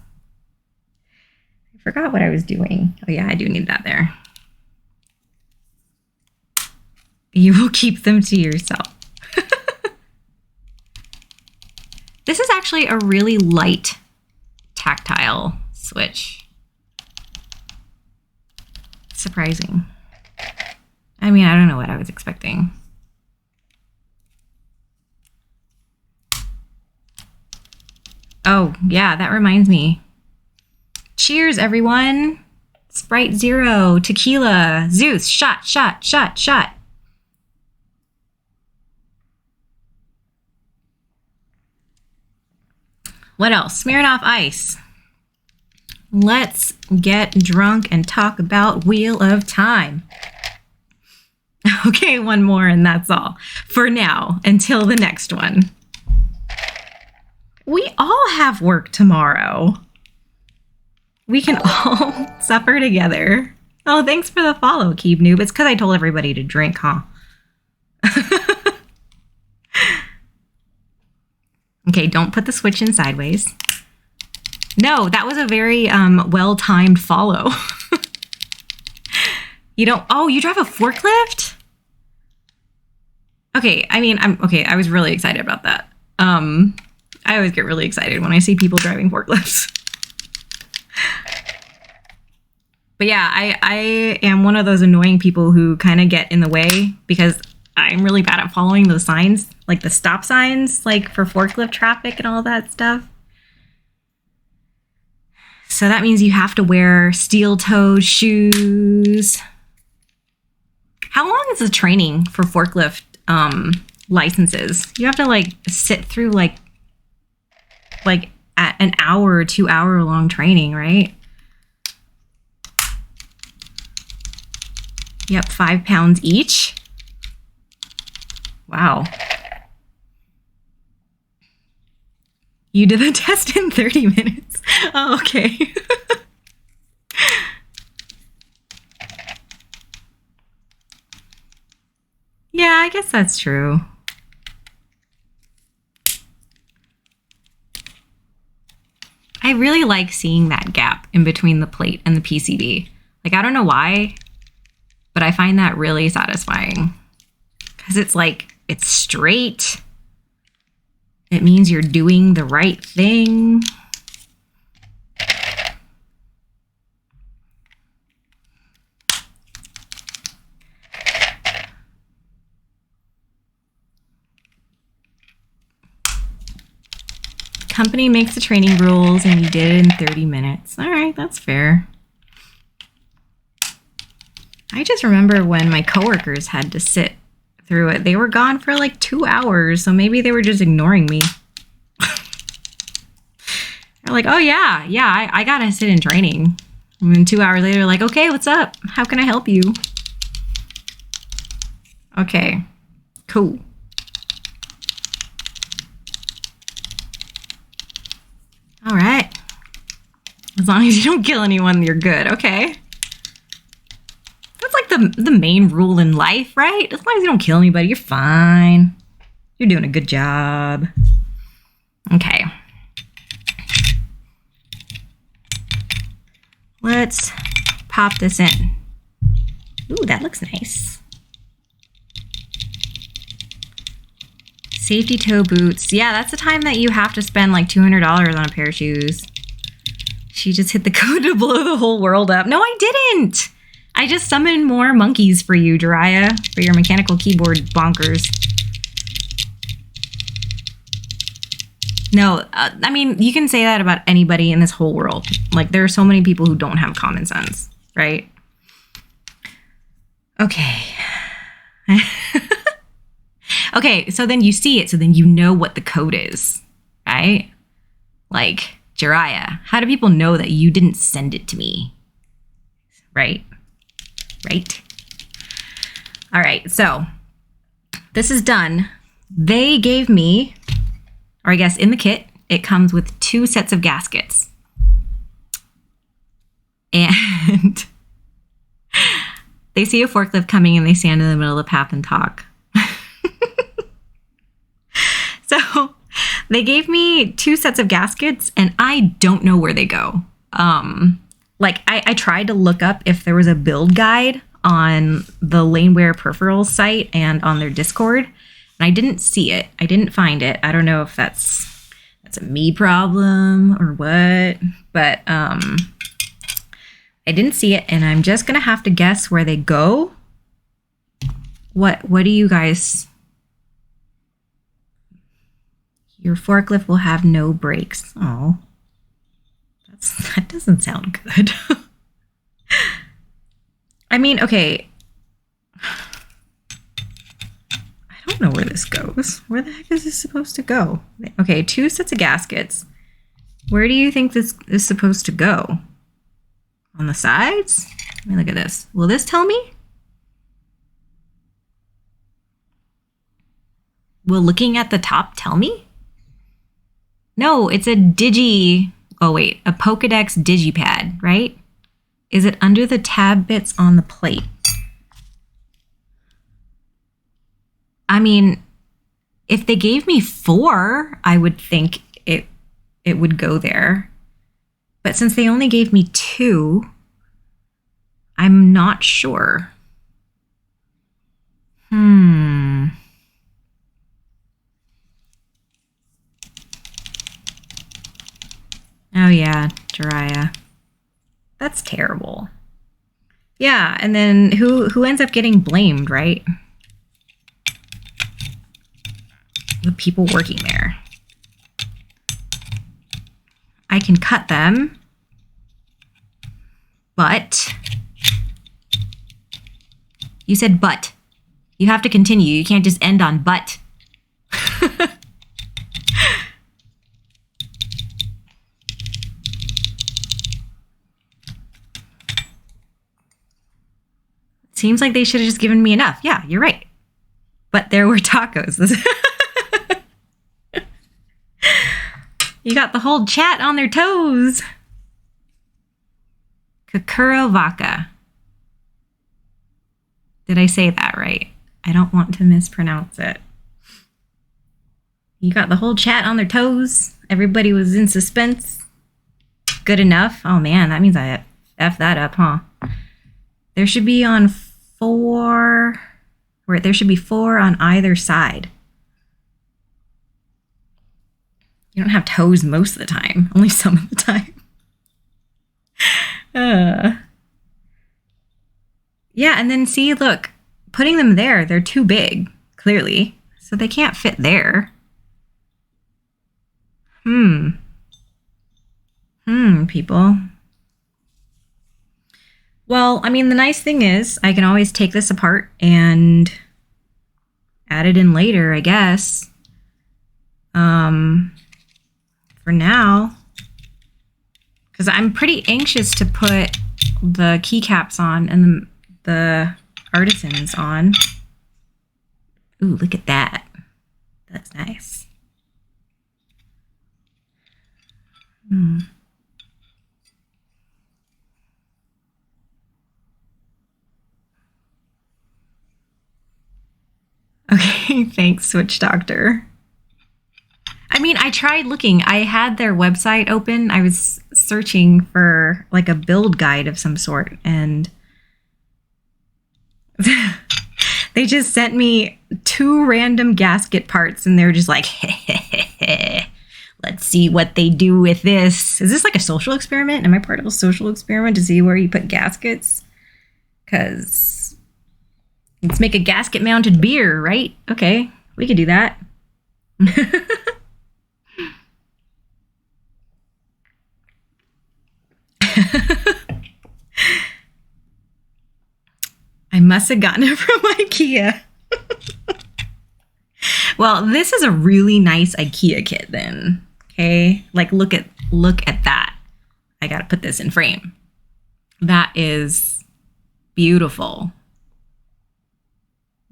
I forgot what I was doing. Oh yeah, I do need that there. You will keep them to yourself. This is actually a really light tactile switch. Surprising. I mean, I don't know what I was expecting. Oh, yeah, that reminds me. Cheers, everyone. Sprite Zero, tequila, Zeus, shot, shot, shot, shot. What else? Smirnoff Ice. Let's get drunk and talk about Wheel of Time. Okay, one more and that's all. For now, until the next one. We all have work tomorrow. We can all suffer together. Oh, thanks for the follow, Keeb Noob. It's because I told everybody to drink, huh? Okay, don't put the switch in sideways. No, that was a very well-timed follow. You don't, oh, you drive a forklift? Okay, I mean, I was really excited about that. I always get really excited when I see people driving forklifts. But yeah, I am one of those annoying people who kind of get in the way because I'm really bad at following those signs, like the stop signs, like for forklift traffic and all that stuff. So that means you have to wear steel-toed shoes. How long is the training for forklift licenses? You have to like sit through like an hour or 2 hour long training, right? Yep, 5 pounds each. Wow. You did the test in 30 minutes. Oh, okay. Yeah, I guess that's true. I really like seeing that gap in between the plate and the PCB. Like, I don't know why, but I find that really satisfying. Because it's like, it's straight. It means you're doing the right thing. Company makes the training rules and you did it in 30 minutes. All right, that's fair. I just remember when my coworkers had to sit through it. They were gone for like 2 hours, so maybe they were just ignoring me. They're like, oh yeah, I gotta sit in training. And then 2 hours later, like, okay, what's up? How can I help you? Okay, cool. All right. As long as you don't kill anyone, you're good. Okay. That's like the main rule in life, right? As long as you don't kill anybody, you're fine. You're doing a good job. Okay. Let's pop this in. Ooh, that looks nice. Safety toe boots. Yeah, that's the time that you have to spend like $200 on a pair of shoes. She just hit the code to blow the whole world up. No, I didn't. I just summoned more monkeys for you, Jiraiya, for your mechanical keyboard bonkers. No, I mean, you can say that about anybody in this whole world. Like, there are so many people who don't have common sense, right? Okay. Okay, so then you see it, so then you know what the code is, right? Like, Jiraiya, how do people know that you didn't send it to me? Right? Right? All right, so this is done. They gave me, or I guess in the kit, it comes with 2 sets of gaskets. And they see a forklift coming and they stand in the middle of the path and talk. So they gave me 2 sets of gaskets and I don't know where they go. I tried to look up if there was a build guide on the Laneware Peripherals site and on their Discord, and I didn't see it. I didn't find it. I don't know if that's a me problem or what, but I didn't see it, and I'm just gonna have to guess where they go. What do you guys? Your forklift will have no brakes. Oh, that doesn't sound good. I mean, okay. I don't know where this goes. Where the heck is this supposed to go? Okay, 2 sets of gaskets. Where do you think this is supposed to go? On the sides? Let me look at this. Will this tell me? Will looking at the top tell me? No, it's a oh wait, a Pokedex digipad, right? Is it under the tab bits on the plate? I mean, if they gave me 4, I would think it would go there. But since they only gave me 2, I'm not sure. Oh yeah, Jiraiya. That's terrible. Yeah, and then who ends up getting blamed, right? The people working there. I can cut them, but you said but. You have to continue. You can't just end on but. Seems like they should have just given me enough. Yeah, you're right. But there were tacos. You got the whole chat on their toes. Kakuro Vaka. Did I say that right? I don't want to mispronounce it. You got the whole chat on their toes. Everybody was in suspense. Good enough. Oh man, that means I F that up, huh? There should be on 4, where there should be 4 on either side. You don't have toes most of the time, only some of the time. Yeah, and then see, look, putting them there, they're too big, clearly. So they can't fit there. People. Well, I mean, the nice thing is I can always take this apart and add it in later, I guess. For now, because I'm pretty anxious to put the keycaps on and the artisans on. Ooh, look at that. That's nice. Okay, thanks, Switch Doctor. I mean, I tried looking. I had their website open. I was searching for like a build guide of some sort, and they just sent me 2 random gasket parts, and they're just like, let's see what they do with this. Is this like a social experiment? Am I part of a social experiment to see where you put gaskets? Because let's make a gasket mounted beer, right? Okay, we could do that. I must have gotten it from IKEA. Well, this is a really nice IKEA kit then. Okay, like look at that. I gotta put this in frame. That is beautiful.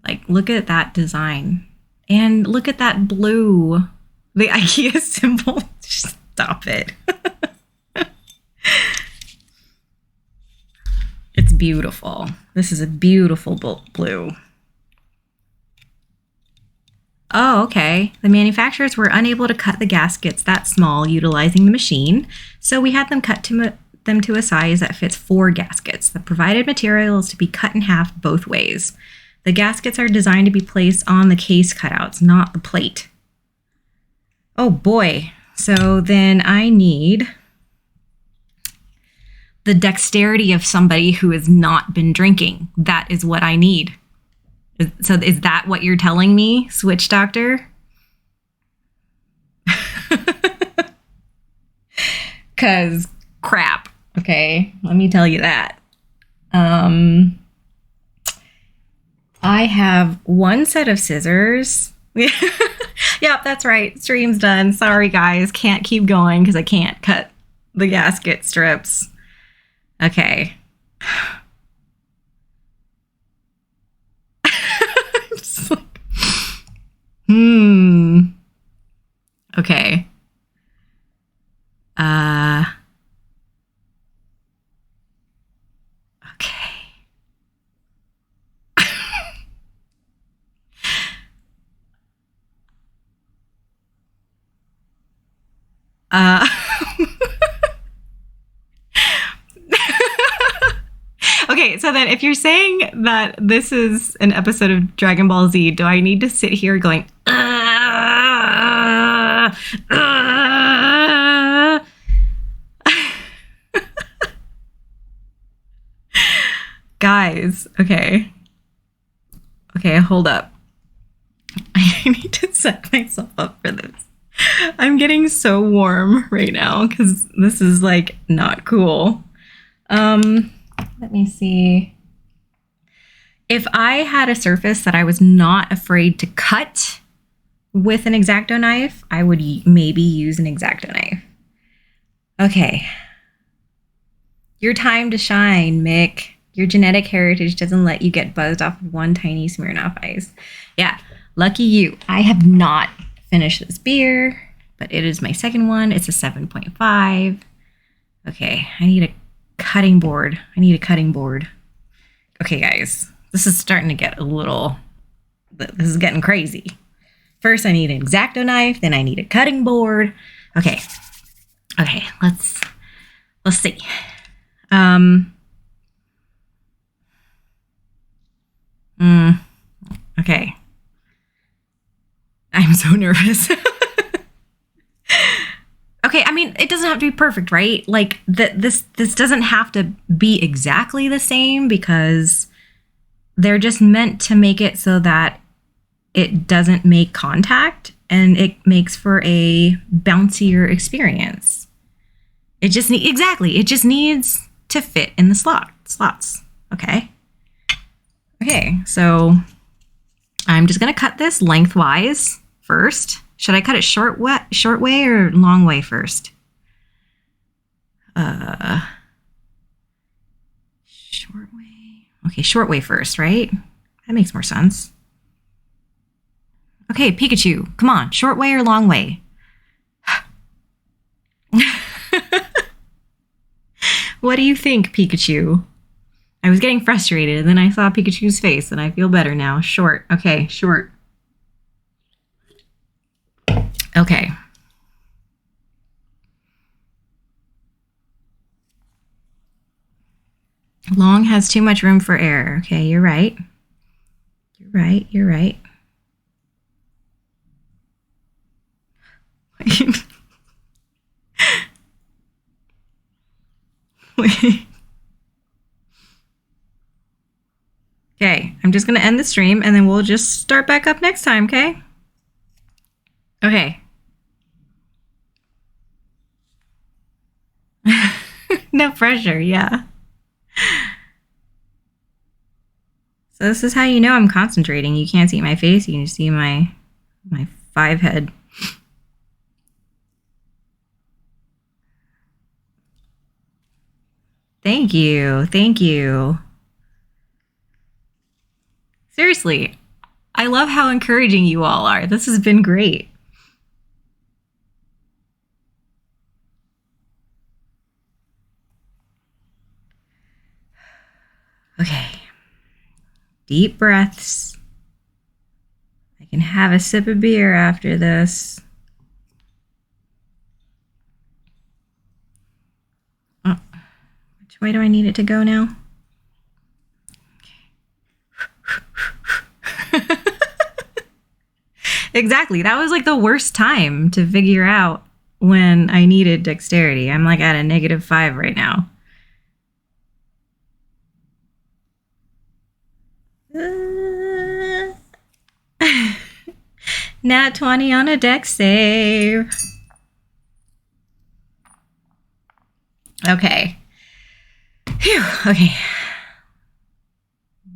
Like, look at that design. And look at that blue. The IKEA symbol. Stop it. beautiful. This is a beautiful blue. Oh, okay. The manufacturers were unable to cut the gaskets that small utilizing the machine, so we had them cut them to a size that fits 4 gaskets. The provided material is to be cut in half both ways. The gaskets are designed to be placed on the case cutouts, not the plate. Oh boy. So then I need the dexterity of somebody who has not been drinking. That is what I need. So is that what you're telling me, Switch Doctor? Because crap. Okay, let me tell you that. I have 1 set of scissors. Yep, that's right. Stream's done. Sorry, guys. Can't keep going because I can't cut the gasket strips. Okay. I'm just like, okay. Okay. Okay, so then if you're saying that this is an episode of Dragon Ball Z, do I need to sit here going, Guys, okay. Okay, hold up. I need to set myself up for this. I'm getting so warm right now because this is like not cool. Let me see. If I had a surface that I was not afraid to cut with an X-Acto knife, I would maybe use an X-Acto knife. Okay. Your time to shine, Mick. Your genetic heritage doesn't let you get buzzed off of 1 tiny Smirnoff Ice. Yeah, lucky you. I have not finished this beer, but it is my second one. It's a 7.5. Okay, I need a cutting board. Okay, guys, this is starting to get this is getting crazy. First, I need an X-Acto knife, then I need a cutting board. Okay, let's see. Okay. I'm so nervous. Okay, I mean, it doesn't have to be perfect, right? Like this doesn't have to be exactly the same because they're just meant to make it so that it doesn't make contact and it makes for a bouncier experience. It just needs to fit in the slots. Okay. Okay, so I'm just gonna cut this lengthwise first. Should I cut it short way or long way first? Short way. Okay, short way first, right? That makes more sense. Okay, Pikachu, come on, short way or long way? What do you think, Pikachu? I was getting frustrated, and then I saw Pikachu's face, and I feel better now. Short. Okay, short. Okay. Long has too much room for error. Okay, you're right. You're right. Wait. Okay, I'm just going to end the stream, and then we'll just start back up next time, okay? Okay. No pressure, yeah. So this is how you know I'm concentrating. You can't see my face, you can just see my 5 head. Thank you. Seriously, I love how encouraging you all are. This has been great. Deep breaths. I can have a sip of beer after this. Oh, which way do I need it to go now? Okay. Exactly. That was like the worst time to figure out when I needed dexterity. I'm like at a -5 right now. Nat 20 on a dex save. Okay. Phew. Okay.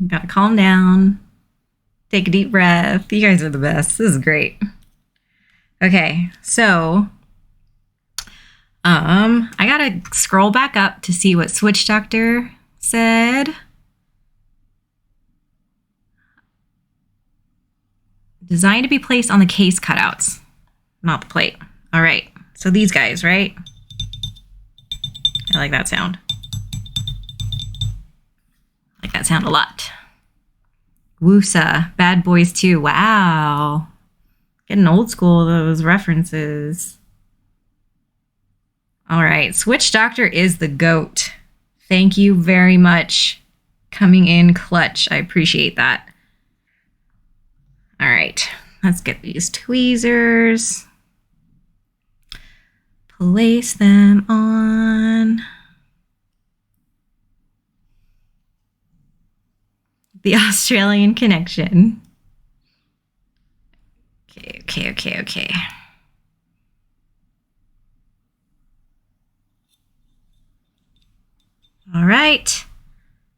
Gotta calm down. Take a deep breath. You guys are the best. This is great. Okay, so I gotta scroll back up to see what Switch Doctor said. Designed to be placed on the case cutouts, not the plate. All right, so these guys, right? I like that sound. I like that sound a lot. Woosa, Bad Boys 2. Wow. Getting old school, those references. All right, Switch Doctor is the GOAT. Thank you very much. Coming in clutch. I appreciate that. All right, let's get these tweezers. Place them on the Australian connection. Okay. All right.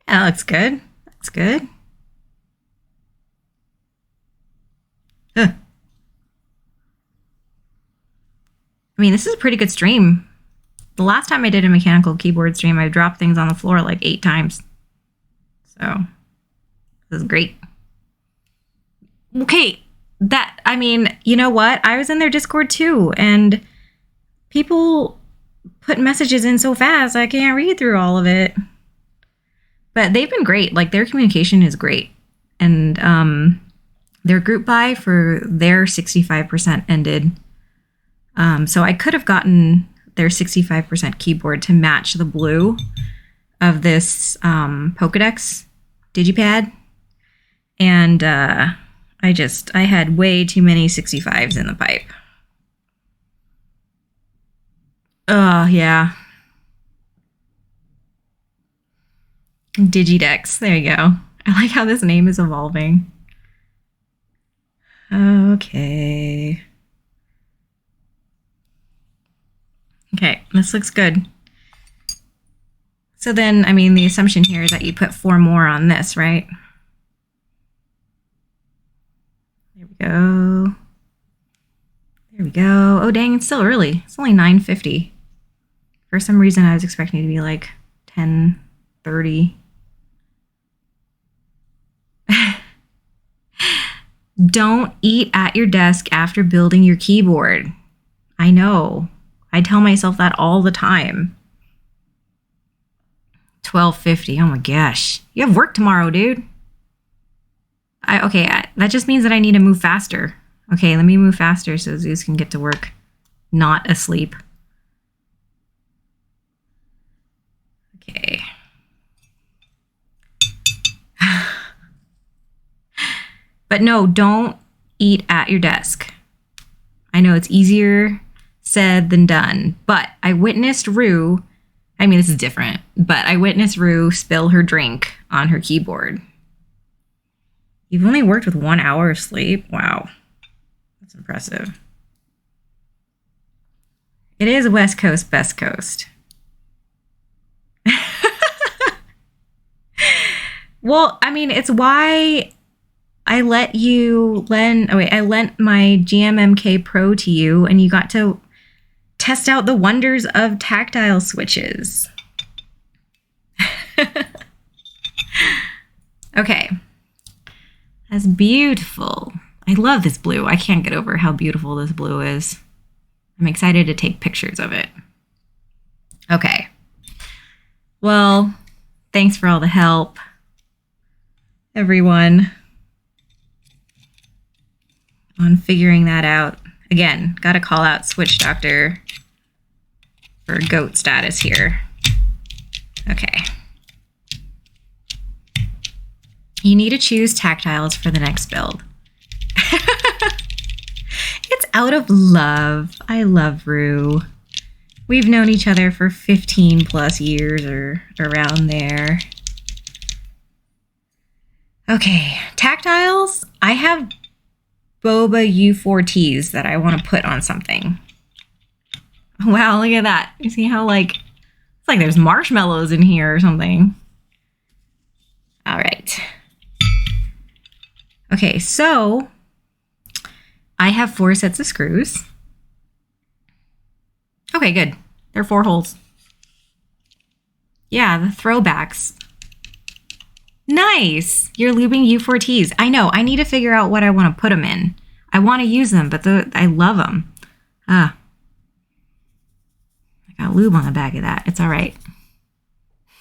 That looks good. That's good. I mean, this is a pretty good stream. The last time I did a mechanical keyboard stream, I dropped things on the floor like 8 times. So, this is great. Okay, I mean, you know what? I was in their Discord too, and people put messages in so fast, I can't read through all of it. But they've been great. Like, their communication is great. And their group buy for their 65% ended. So I could have gotten their 65% keyboard to match the blue of this Pokédex Digipad. And I had way too many 65s in the pipe. Yeah. Digidex. There you go. I like how this name is evolving. Okay. Okay, this looks good. So then, I mean, the assumption here is that you put 4 more on this, right? There we go. There we go. Oh, dang, it's still early. It's only 9:50. For some reason, I was expecting it to be like 10:30. Don't eat at your desk after building your keyboard. I know. I tell myself that all the time. 12:50. Oh my gosh. You have work tomorrow, dude. That just means that I need to move faster. Okay, let me move faster so Zeus can get to work not asleep. Okay. But no, don't eat at your desk. I know it's easier said than done, but I witnessed Rue, I mean, this is different, but I witnessed Rue spill her drink on her keyboard. You've only worked with 1 hour of sleep? Wow. That's impressive. It is West Coast, best coast. Well, I mean, it's why I let you I lent my GMMK Pro to you, and you got to test out the wonders of tactile switches. Okay. That's beautiful. I love this blue. I can't get over how beautiful this blue is. I'm excited to take pictures of it. Okay. Well, thanks for all the help. everyone on figuring that out. Again, got to call out Switch Doctor for goat status here. Okay. You need to choose tactiles for the next build. It's out of love. I love Rue. We've known each other for 15 plus years or around there. Okay, tactiles. I have Boba U4Ts that I want to put on something. Wow, look at that. You see how it's like there's marshmallows in here or something. All right. Okay, so I have 4 sets of screws. Okay, good. There are 4 holes. Yeah, the throwbacks. Nice. You're lubing U4Ts. I know. I need to figure out what I want to put them in. I want to use them, but I love them. I got lube on the back of that. It's all right.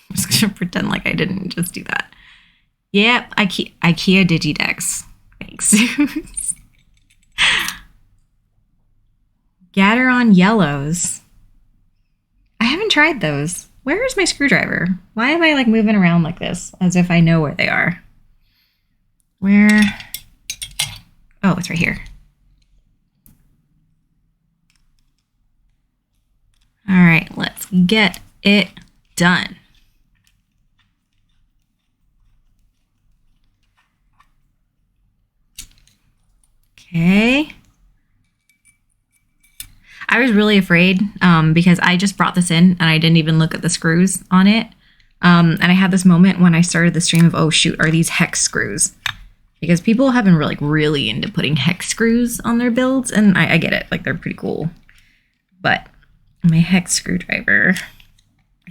I'm just going to pretend like I didn't just do that. Yep, IKEA Digidex. Thanks. Gateron yellows. I haven't tried those. Where is my screwdriver? Why am I moving around like this as if I know where they are? Where? Oh, it's right here. All right, let's get it done. Okay. I was really afraid because I just brought this in and I didn't even look at the screws on it. And I had this moment when I started the stream of, oh shoot, are these hex screws? Because people have been really into putting hex screws on their builds, and I get it, they're pretty cool. But my hex screwdriver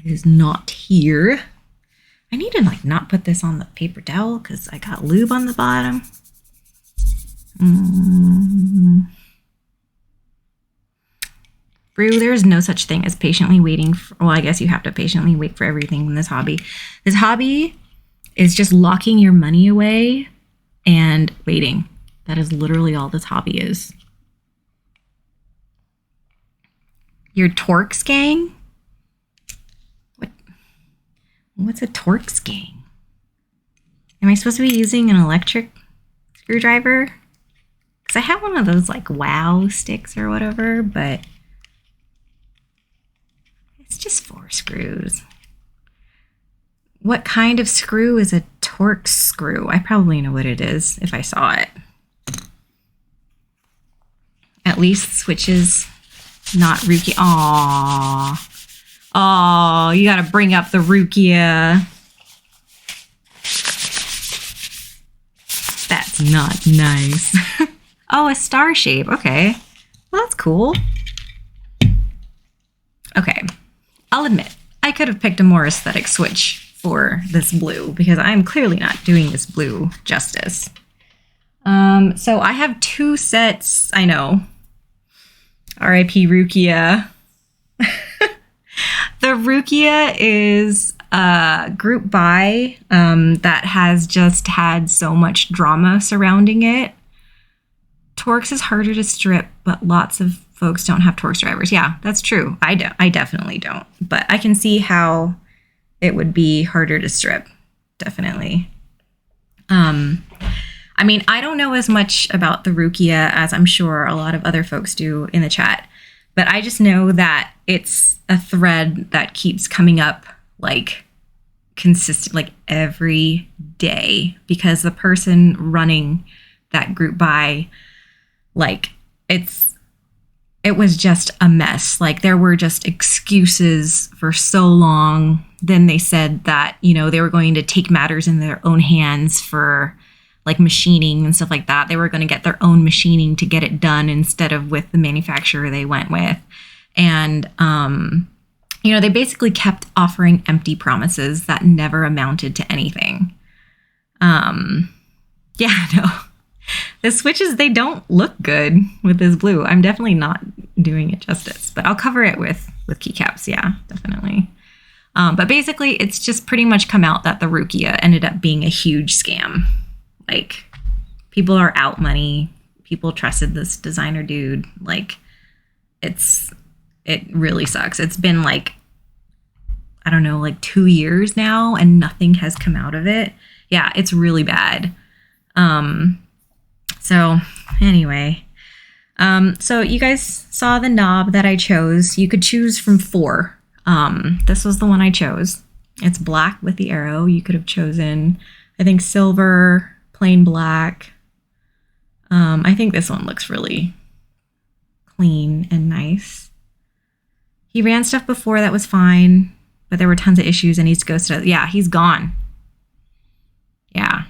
is not here. I need to not put this on the paper towel because I got lube on the bottom. Brew, there is no such thing as patiently waiting for, well, I guess you have to patiently wait for everything in this hobby. This hobby is just locking your money away and waiting. That is literally all this hobby is. Your Torx gang? What's a Torx gang? Am I supposed to be using an electric screwdriver? Because I have one of those wow sticks or whatever, but it's just 4 screws. What kind of screw is a Torx screw? I probably know what it is if I saw it. At least switches, not Rukia. Aww. Oh, you gotta bring up the Rukia. That's not nice. Oh, a star shape. Okay. Well, that's cool. Okay. I'll admit, I could have picked a more aesthetic switch for this blue because I'm clearly not doing this blue justice. So I have 2 sets. I know. R.I.P. Rukia. The Rukia is a group buy that has just had so much drama surrounding it. Torx is harder to strip, but lots of folks don't have Torx drivers. Yeah, that's true. I definitely don't. But I can see how it would be harder to strip. Definitely. I mean, I don't know as much about the Rukia as I'm sure a lot of other folks do in the chat. But I just know that it's a thread that keeps coming up consistent, every day, because the person running that group buy, it was just a mess. There were just excuses for so long. Then they said that, they were going to take matters in their own hands for machining and stuff like that. They were going to get their own machining to get it done instead of with the manufacturer they went with. And, they basically kept offering empty promises that never amounted to anything. Yeah, no. The switches, they don't look good with this blue. I'm definitely not doing it justice, but I'll cover it with keycaps. Yeah, definitely. But basically, it's just pretty much come out that the Rukia ended up being a huge scam. Like, people are out money. People trusted this designer dude. Like, it really sucks. It's been like, I don't know, like 2 years now, and nothing has come out of it. Yeah, it's really bad. So anyway, so you guys saw the knob that I chose. You could choose from 4. This was the one I chose. It's black with the arrow. You could have chosen, I think, silver, plain black. I think this one looks really clean and nice. He ran stuff before that was fine, but there were tons of issues and he's ghosted. Yeah, he's gone. Yeah.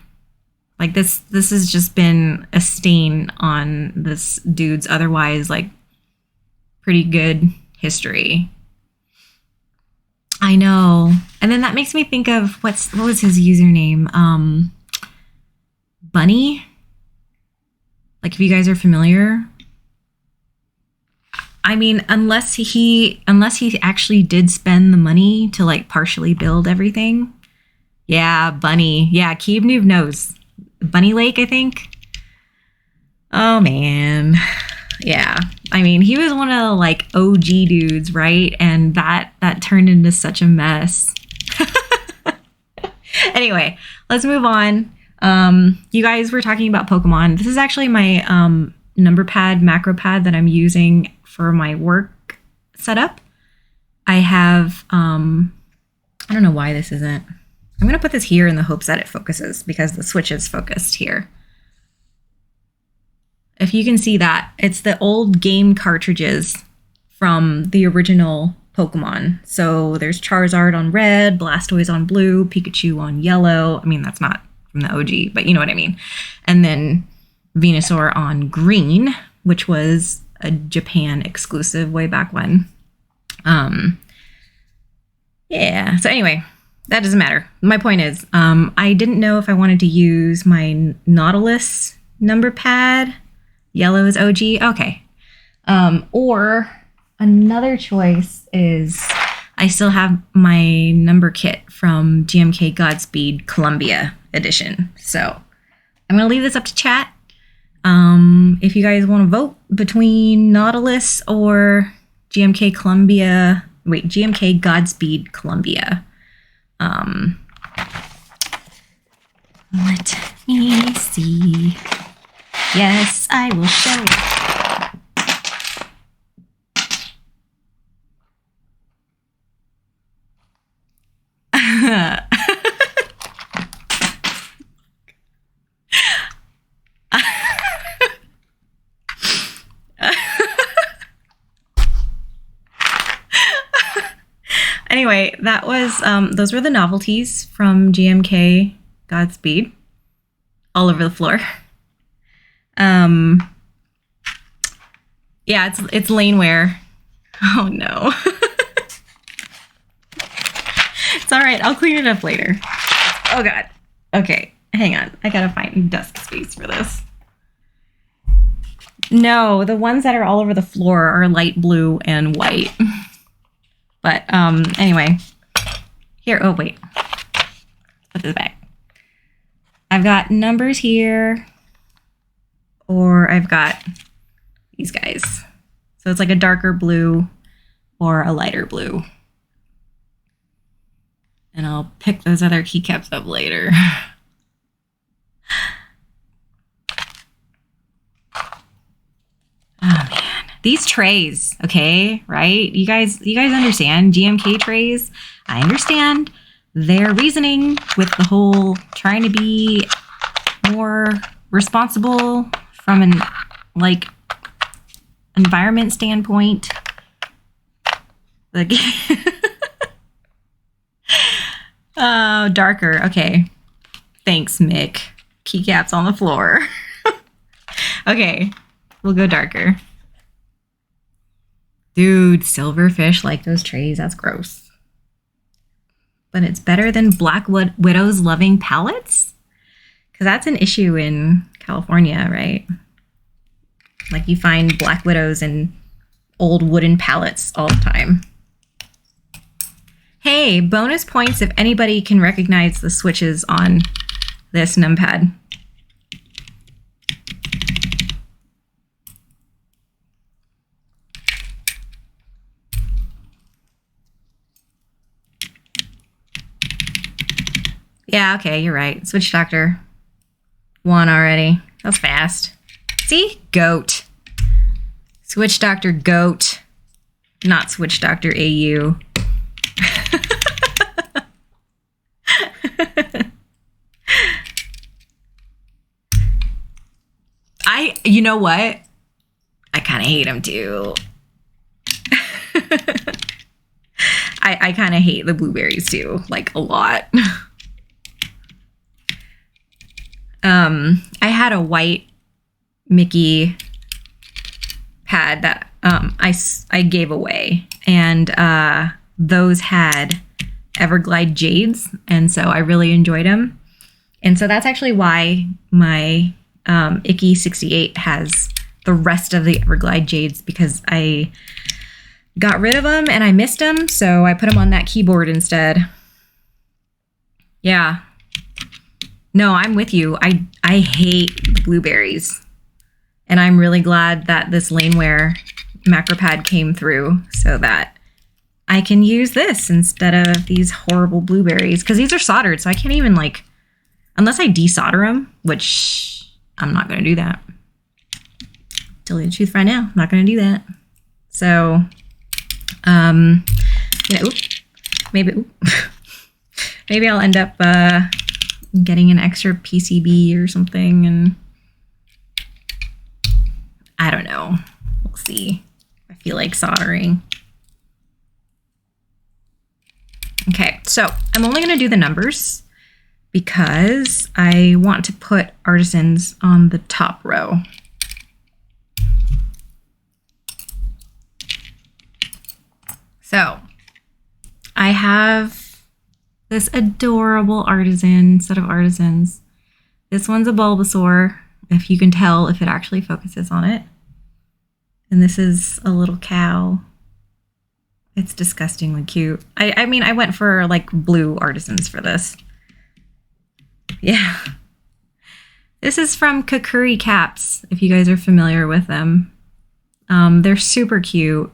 Like this has just been a stain on this dude's otherwise like pretty good history. I know. And then that makes me think of what was his username? Bunny? Like if you guys are familiar. I mean, unless he actually did spend the money to like partially build everything. Yeah, Bunny. Yeah, Keeb Noob knows. Bunny Lake, I think. Oh man. Yeah. I mean, he was one of the like OG dudes, right? And that turned into such a mess. Anyway, let's move on. You guys were talking about Pokemon. This is actually my number pad, macro pad that I'm using for my work setup. I have, I don't know why this isn't. I'm going to put this here in the hopes that it focuses because the switch is focused here. If you can see that, it's the old game cartridges from the original Pokemon. So there's Charizard on red, Blastoise on blue, Pikachu on yellow. I mean, that's not from the OG, but you know what I mean. And then Venusaur on green, which was a Japan exclusive way back when. Yeah, so anyway, that doesn't matter. My point is, I didn't know if I wanted to use my Nautilus number pad. Yellow is OG. Okay. Or another choice is I still have my number kit from GMK Godspeed Columbia edition. So I'm going to leave this up to chat. If you guys want to vote between Nautilus or GMK Godspeed Columbia. Let me see. Yes, I will show you. Anyway, that was those were the novelties from GMK Godspeed all over the floor. Yeah, it's Laneware. Oh no. It's all right. I'll clean it up later. Oh god. Okay, hang on. I gotta find desk space for this. No, the ones that are all over the floor are light blue and white. But anyway, here. Oh wait, put this back. I've got numbers here, or I've got these guys. So it's like a darker blue or a lighter blue. And I'll pick those other keycaps up later. Oh man, these trays, okay, right? You guys understand GMK trays? I understand their reasoning with the whole trying to be more responsible from an like environment standpoint. Like oh, darker. Okay. Thanks, Mick. Keycaps on the floor. Okay. We'll go darker. Dude, silverfish like those trays. That's gross. But it's better than Black Widow's loving palettes? Because that's an issue in California, right? Like you find Black Widows in old wooden pallets all the time. Hey, bonus points if anybody can recognize the switches on this numpad. Yeah, okay, you're right. Switch Doctor. 1 already. That was fast. See? Goat. Switch Doctor Goat. Not Switch Doctor AU. You know what? I kind of hate him too. I kind of hate the blueberries too, like a lot. I had a white Mickey pad that I gave away, and those had Everglide Jades, and so I really enjoyed them. And so that's actually why my Icky 68 has the rest of the Everglide Jades, because I got rid of them and I missed them, so I put them on that keyboard instead. Yeah. No, I'm with you. I hate blueberries. And I'm really glad that this Laneware macro pad came through so that I can use this instead of these horrible blueberries. Because these are soldered, so I can't even, like, unless I desolder them, which I'm not going to do that. Tell you the truth right now, I'm not going to do that. So, maybe I'll end up getting an extra PCB or something, and I don't know. We'll see. I feel like soldering. Okay, so I'm only going to do the numbers because I want to put artisans on the top row. So I have this adorable artisan set of artisans. This one's a Bulbasaur, if you can tell if it actually focuses on it. And this is a little cow. It's disgustingly cute. I mean, I went for like blue artisans for this. Yeah. This is from Kakuri Caps, if you guys are familiar with them. They're super cute.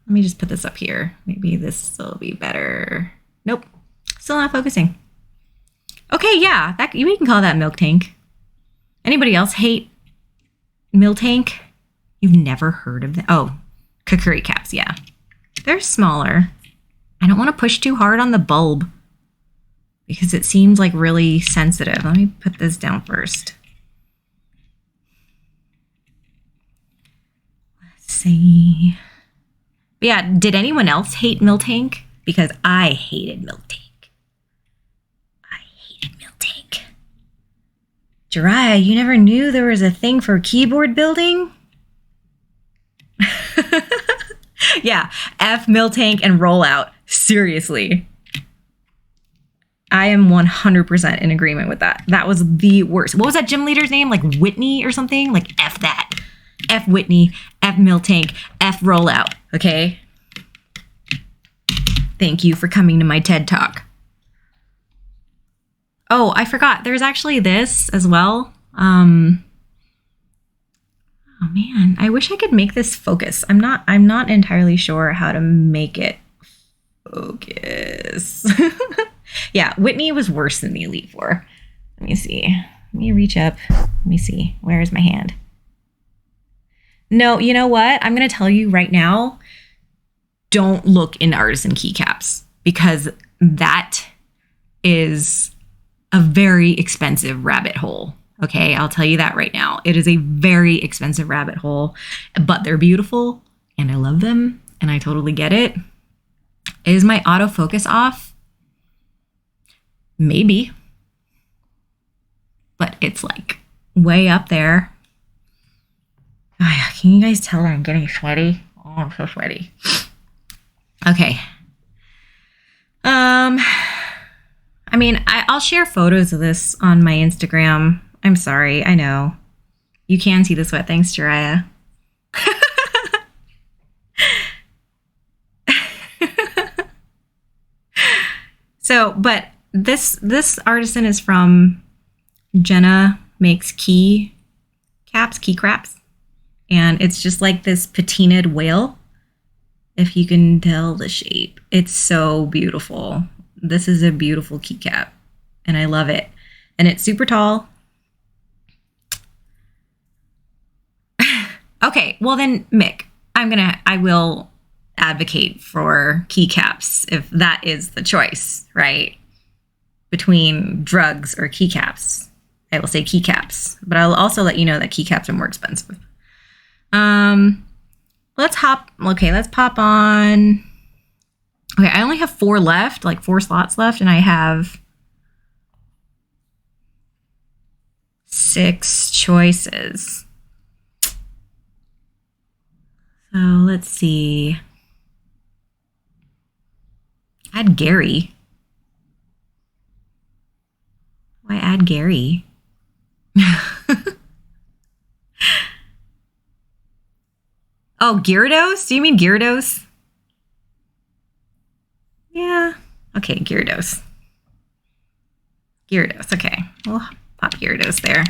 Let me just put this up here. Maybe this will be better. Nope. Still not focusing. Okay, yeah. We can call that Milk Tank. Anybody else hate Milk Tank? You've never heard of them? Oh, Kakuri Caps, yeah. They're smaller. I don't want to push too hard on the bulb because it seems like really sensitive. Let me put this down first. Let's see. But yeah, did anyone else hate Milk Tank? Because I hated Milk Tank. I hated Milk Tank. Jiraiya, you never knew there was a thing for keyboard building? Yeah, F Milk Tank and Rollout. Seriously. I am 100% in agreement with that. That was the worst. What was that gym leader's name? Like Whitney or something? Like F that. F Whitney, F Milk Tank, F Rollout. Okay? Thank you for coming to my TED Talk. Oh, I forgot. There's actually this as well. Oh man, I wish I could make this focus. I'm not entirely sure how to make it focus. Yeah, Whitney was worse than the Elite Four. Let me see. Let me reach up. Let me see. Where is my hand? No, you know what? I'm going to tell you right now, don't look in artisan keycaps because that is a very expensive rabbit hole. Okay, I'll tell you that right now. It is a very expensive rabbit hole, but they're beautiful and I love them and I totally get it. Is my autofocus off? Maybe. But it's like way up there. Oh, can you guys tell that I'm getting sweaty? Oh, I'm so sweaty. Okay. I mean, I'll share photos of this on my Instagram. I'm sorry, I know. You can see the sweat. Thanks, Jiraiya. So, but this artisan is from Jenna Makes Key Craps. And it's just like this patinaed whale. If you can tell the shape, it's so beautiful. This is a beautiful keycap and I love it. And it's super tall. Okay, well then, Mick, I will advocate for keycaps if that is the choice, right? Between drugs or keycaps. I will say keycaps, but I'll also let you know that keycaps are more expensive. Let's pop on. Okay, I only have 4 left, like 4 slots left, and I have 6 choices. So let's see. Add Gary. Why add Gary? Oh, Gyarados? Do you mean Gyarados? Yeah. Okay, Gyarados. Gyarados, okay. We'll pop Gyarados there.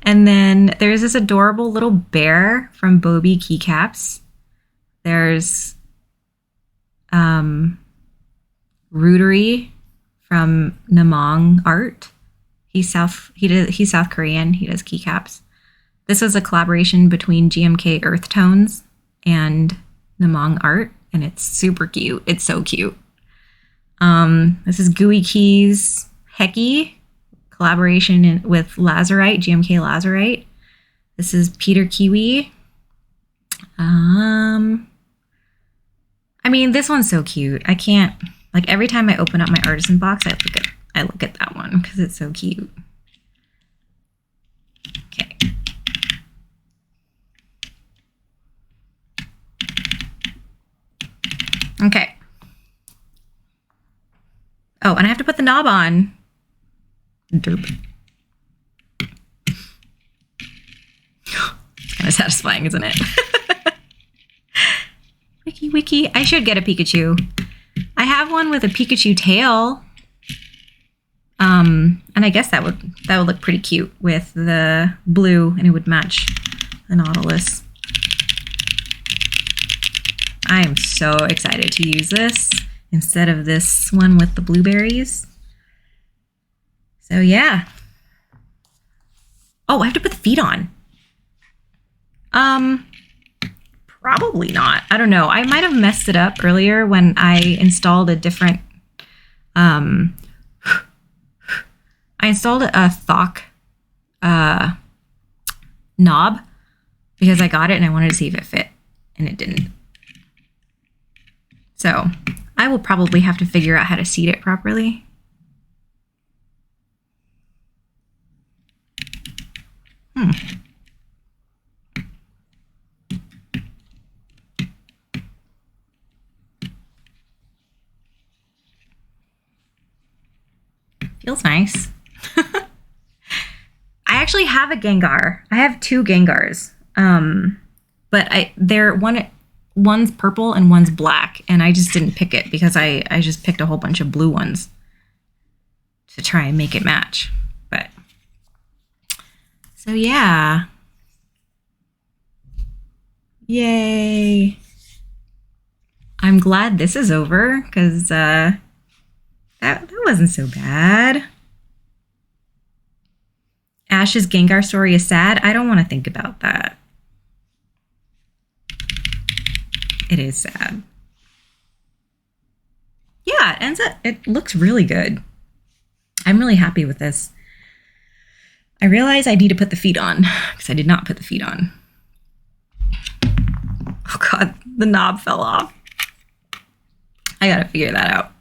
And then there's this adorable little bear from Bobby Keycaps. There's Rootery from Namong Art. He's South Korean. He does keycaps. This is a collaboration between GMK Earth Tones and Namong Art, and it's super cute. It's so cute. This is Gooey Keys Hecky, collaboration with Lazurite, GMK Lazurite. This is Peter Kiwi. I mean, this one's so cute. I can't, like, every time I open up my artisan box, I look at that one because it's so cute. Okay. Okay. Oh, and I have to put the knob on. Derp. It's kind of satisfying, isn't it? Wiki. I should get a Pikachu. I have one with a Pikachu tail. And I guess that would look pretty cute with the blue, and it would match the Nautilus. I am so excited to use this instead of this one with the blueberries. So yeah. Oh, I have to put the feet on. Probably not. I don't know. I might have messed it up earlier when I installed a different, I installed a Thok knob because I got it and I wanted to see if it fit, and it didn't. So I will probably have to figure out how to seat it properly. Feels nice. I actually have a Gengar. I have 2 Gengars. But one's purple and one's black, and I just didn't pick it because I just picked a whole bunch of blue ones to try and make it match. But so yeah. Yay. I'm glad this is over because that wasn't so bad. Ash's Gengar story is sad. I don't want to think about that. It is sad. Yeah, it looks really good. I'm really happy with this. I realize I need to put the feet on because I did not put the feet on. Oh God, the knob fell off. I gotta figure that out.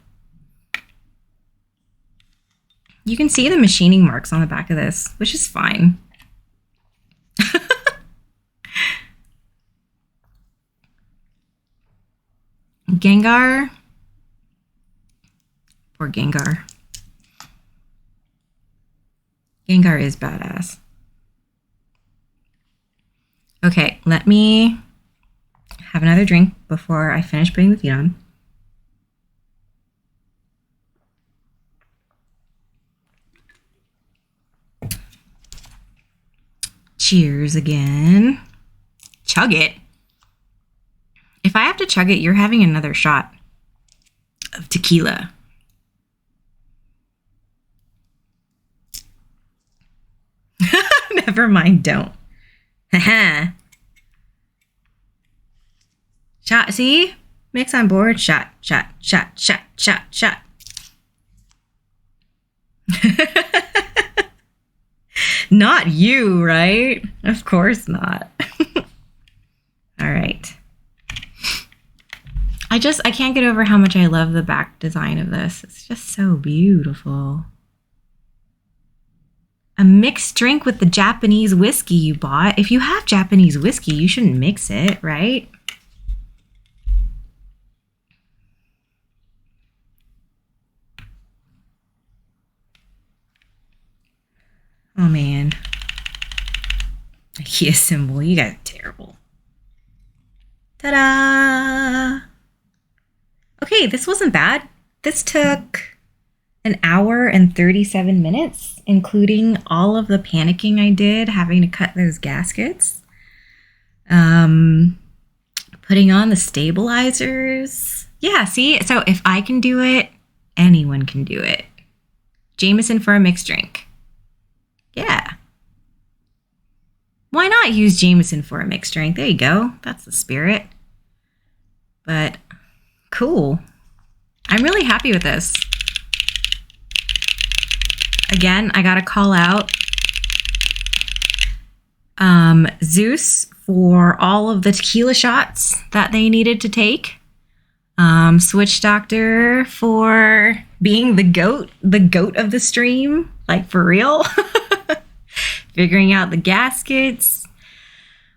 You can see the machining marks on the back of this, which is fine. Gengar. Poor Gengar. Gengar is badass. Okay, let me have another drink before I finish putting the feet on. Cheers again. Chug it. If I have to chug it, you're having another shot of tequila. Never mind, don't. Haha. Shot, see? Mix on board. Shot, shot, shot, shot, shot, shot. Not you, right? Of course not. All right. I can't get over how much I love the back design of this. It's just so beautiful. A mixed drink with the Japanese whiskey you bought. If you have Japanese whiskey, you shouldn't mix it, right? Oh man. IKEA symbol. You guys are terrible. Ta-da! Okay, this wasn't bad. This took an hour and 37 minutes, including all of the panicking I did, having to cut those gaskets. Putting on the stabilizers. Yeah, see? So if I can do it, anyone can do it. Jameson for a mixed drink. Yeah. Why not use Jameson for a mixed drink? There you go. That's the spirit. But cool. I'm really happy with this. Again, I gotta call out Zeus for all of the tequila shots that they needed to take. Switch Doctor for being the goat of the stream, like for real. Figuring out the gaskets.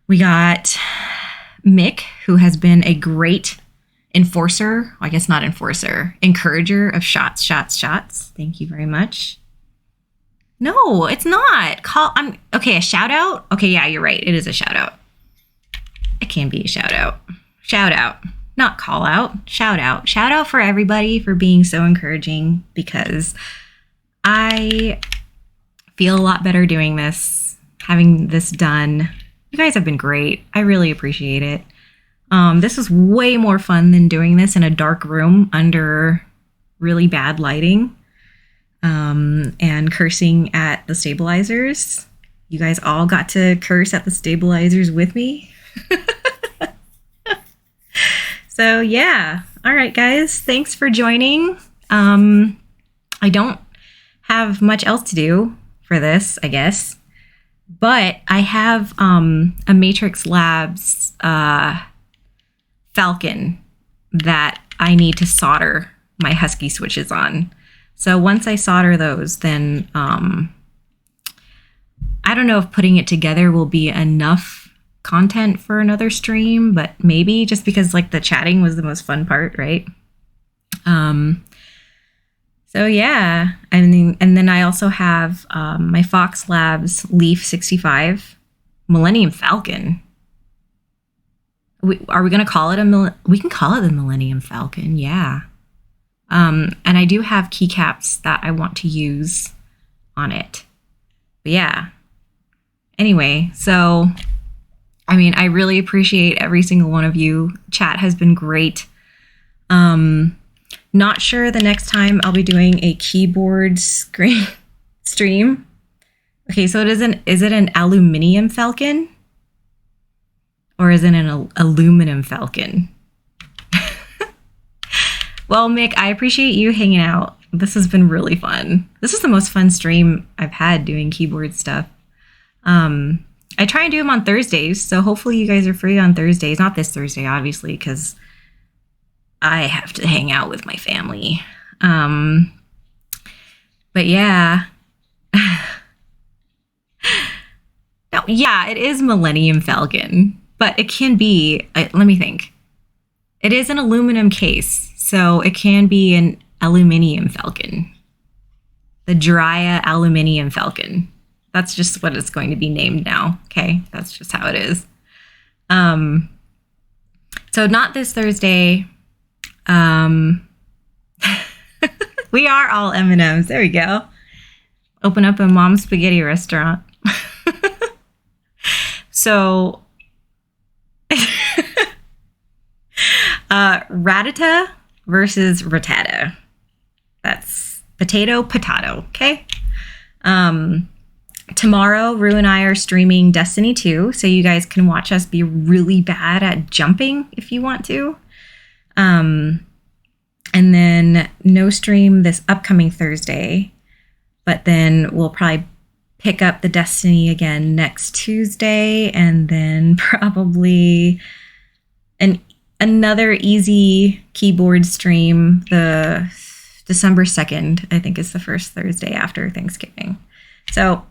We got Mick, who has been a great enforcer. Well, I guess not enforcer, encourager of shots, shots, shots. Thank you very much. No, it's not. Okay, a shout out? Okay, yeah, you're right. It is a shout out. It can be a shout out. Shout out. Not call out. Shout out. Shout out for everybody for being so encouraging, because I feel a lot better doing this, having this done. You guys have been great. I really appreciate it. This was way more fun than doing this in a dark room under really bad lighting. And cursing at the stabilizers. You guys all got to curse at the stabilizers with me. So yeah. All right, guys. Thanks for joining. I don't have much else to do for this, I guess. But I have a Matrix Labs Falcon that I need to solder my Husky switches on. So once I solder those, then I don't know if putting it together will be enough content for another stream, but maybe, just because like the chatting was the most fun part, right? So yeah, and then I also have my Fox Labs Leaf 65 Millennium Falcon. Are we gonna call it we can call it the Millennium Falcon, yeah. And I do have keycaps that I want to use on it. But yeah. Anyway, so, I mean, I really appreciate every single one of you. Chat has been great. Not sure the next time I'll be doing a keyboard stream. Okay, so is it an aluminium Falcon? Or is it an aluminum Falcon? Well, Mick, I appreciate you hanging out. This has been really fun. This is the most fun stream I've had doing keyboard stuff. I try and do them on Thursdays, so hopefully you guys are free on Thursdays. Not this Thursday, obviously, because I have to hang out with my family. But yeah. No, yeah, it is Millennium Falcon, but it can be, let me think. It is an aluminum case. So it can be an aluminium Falcon. The Drya Aluminium Falcon. That's just what it's going to be named now. Okay, that's just how it is. So not this Thursday. We are all M&Ms. There we go. Open up a mom's spaghetti restaurant. So, ratata versus ratata. That's potato. Okay. Tomorrow, Rue and I are streaming Destiny 2, so you guys can watch us be really bad at jumping if you want to. And then no stream this upcoming Thursday, but then we'll probably pick up the Destiny again next Tuesday, and then probably another easy keyboard stream the December 2nd, I think is the first Thursday after Thanksgiving. So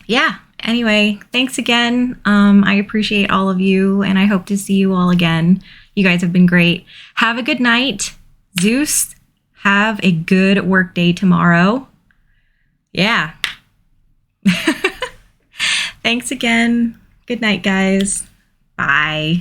yeah, anyway, thanks again. I appreciate all of you, and I hope to see you all again. You guys have been great. Have a good night. Zeus, have a good work day tomorrow. Yeah. Thanks again. Good night, guys. Bye.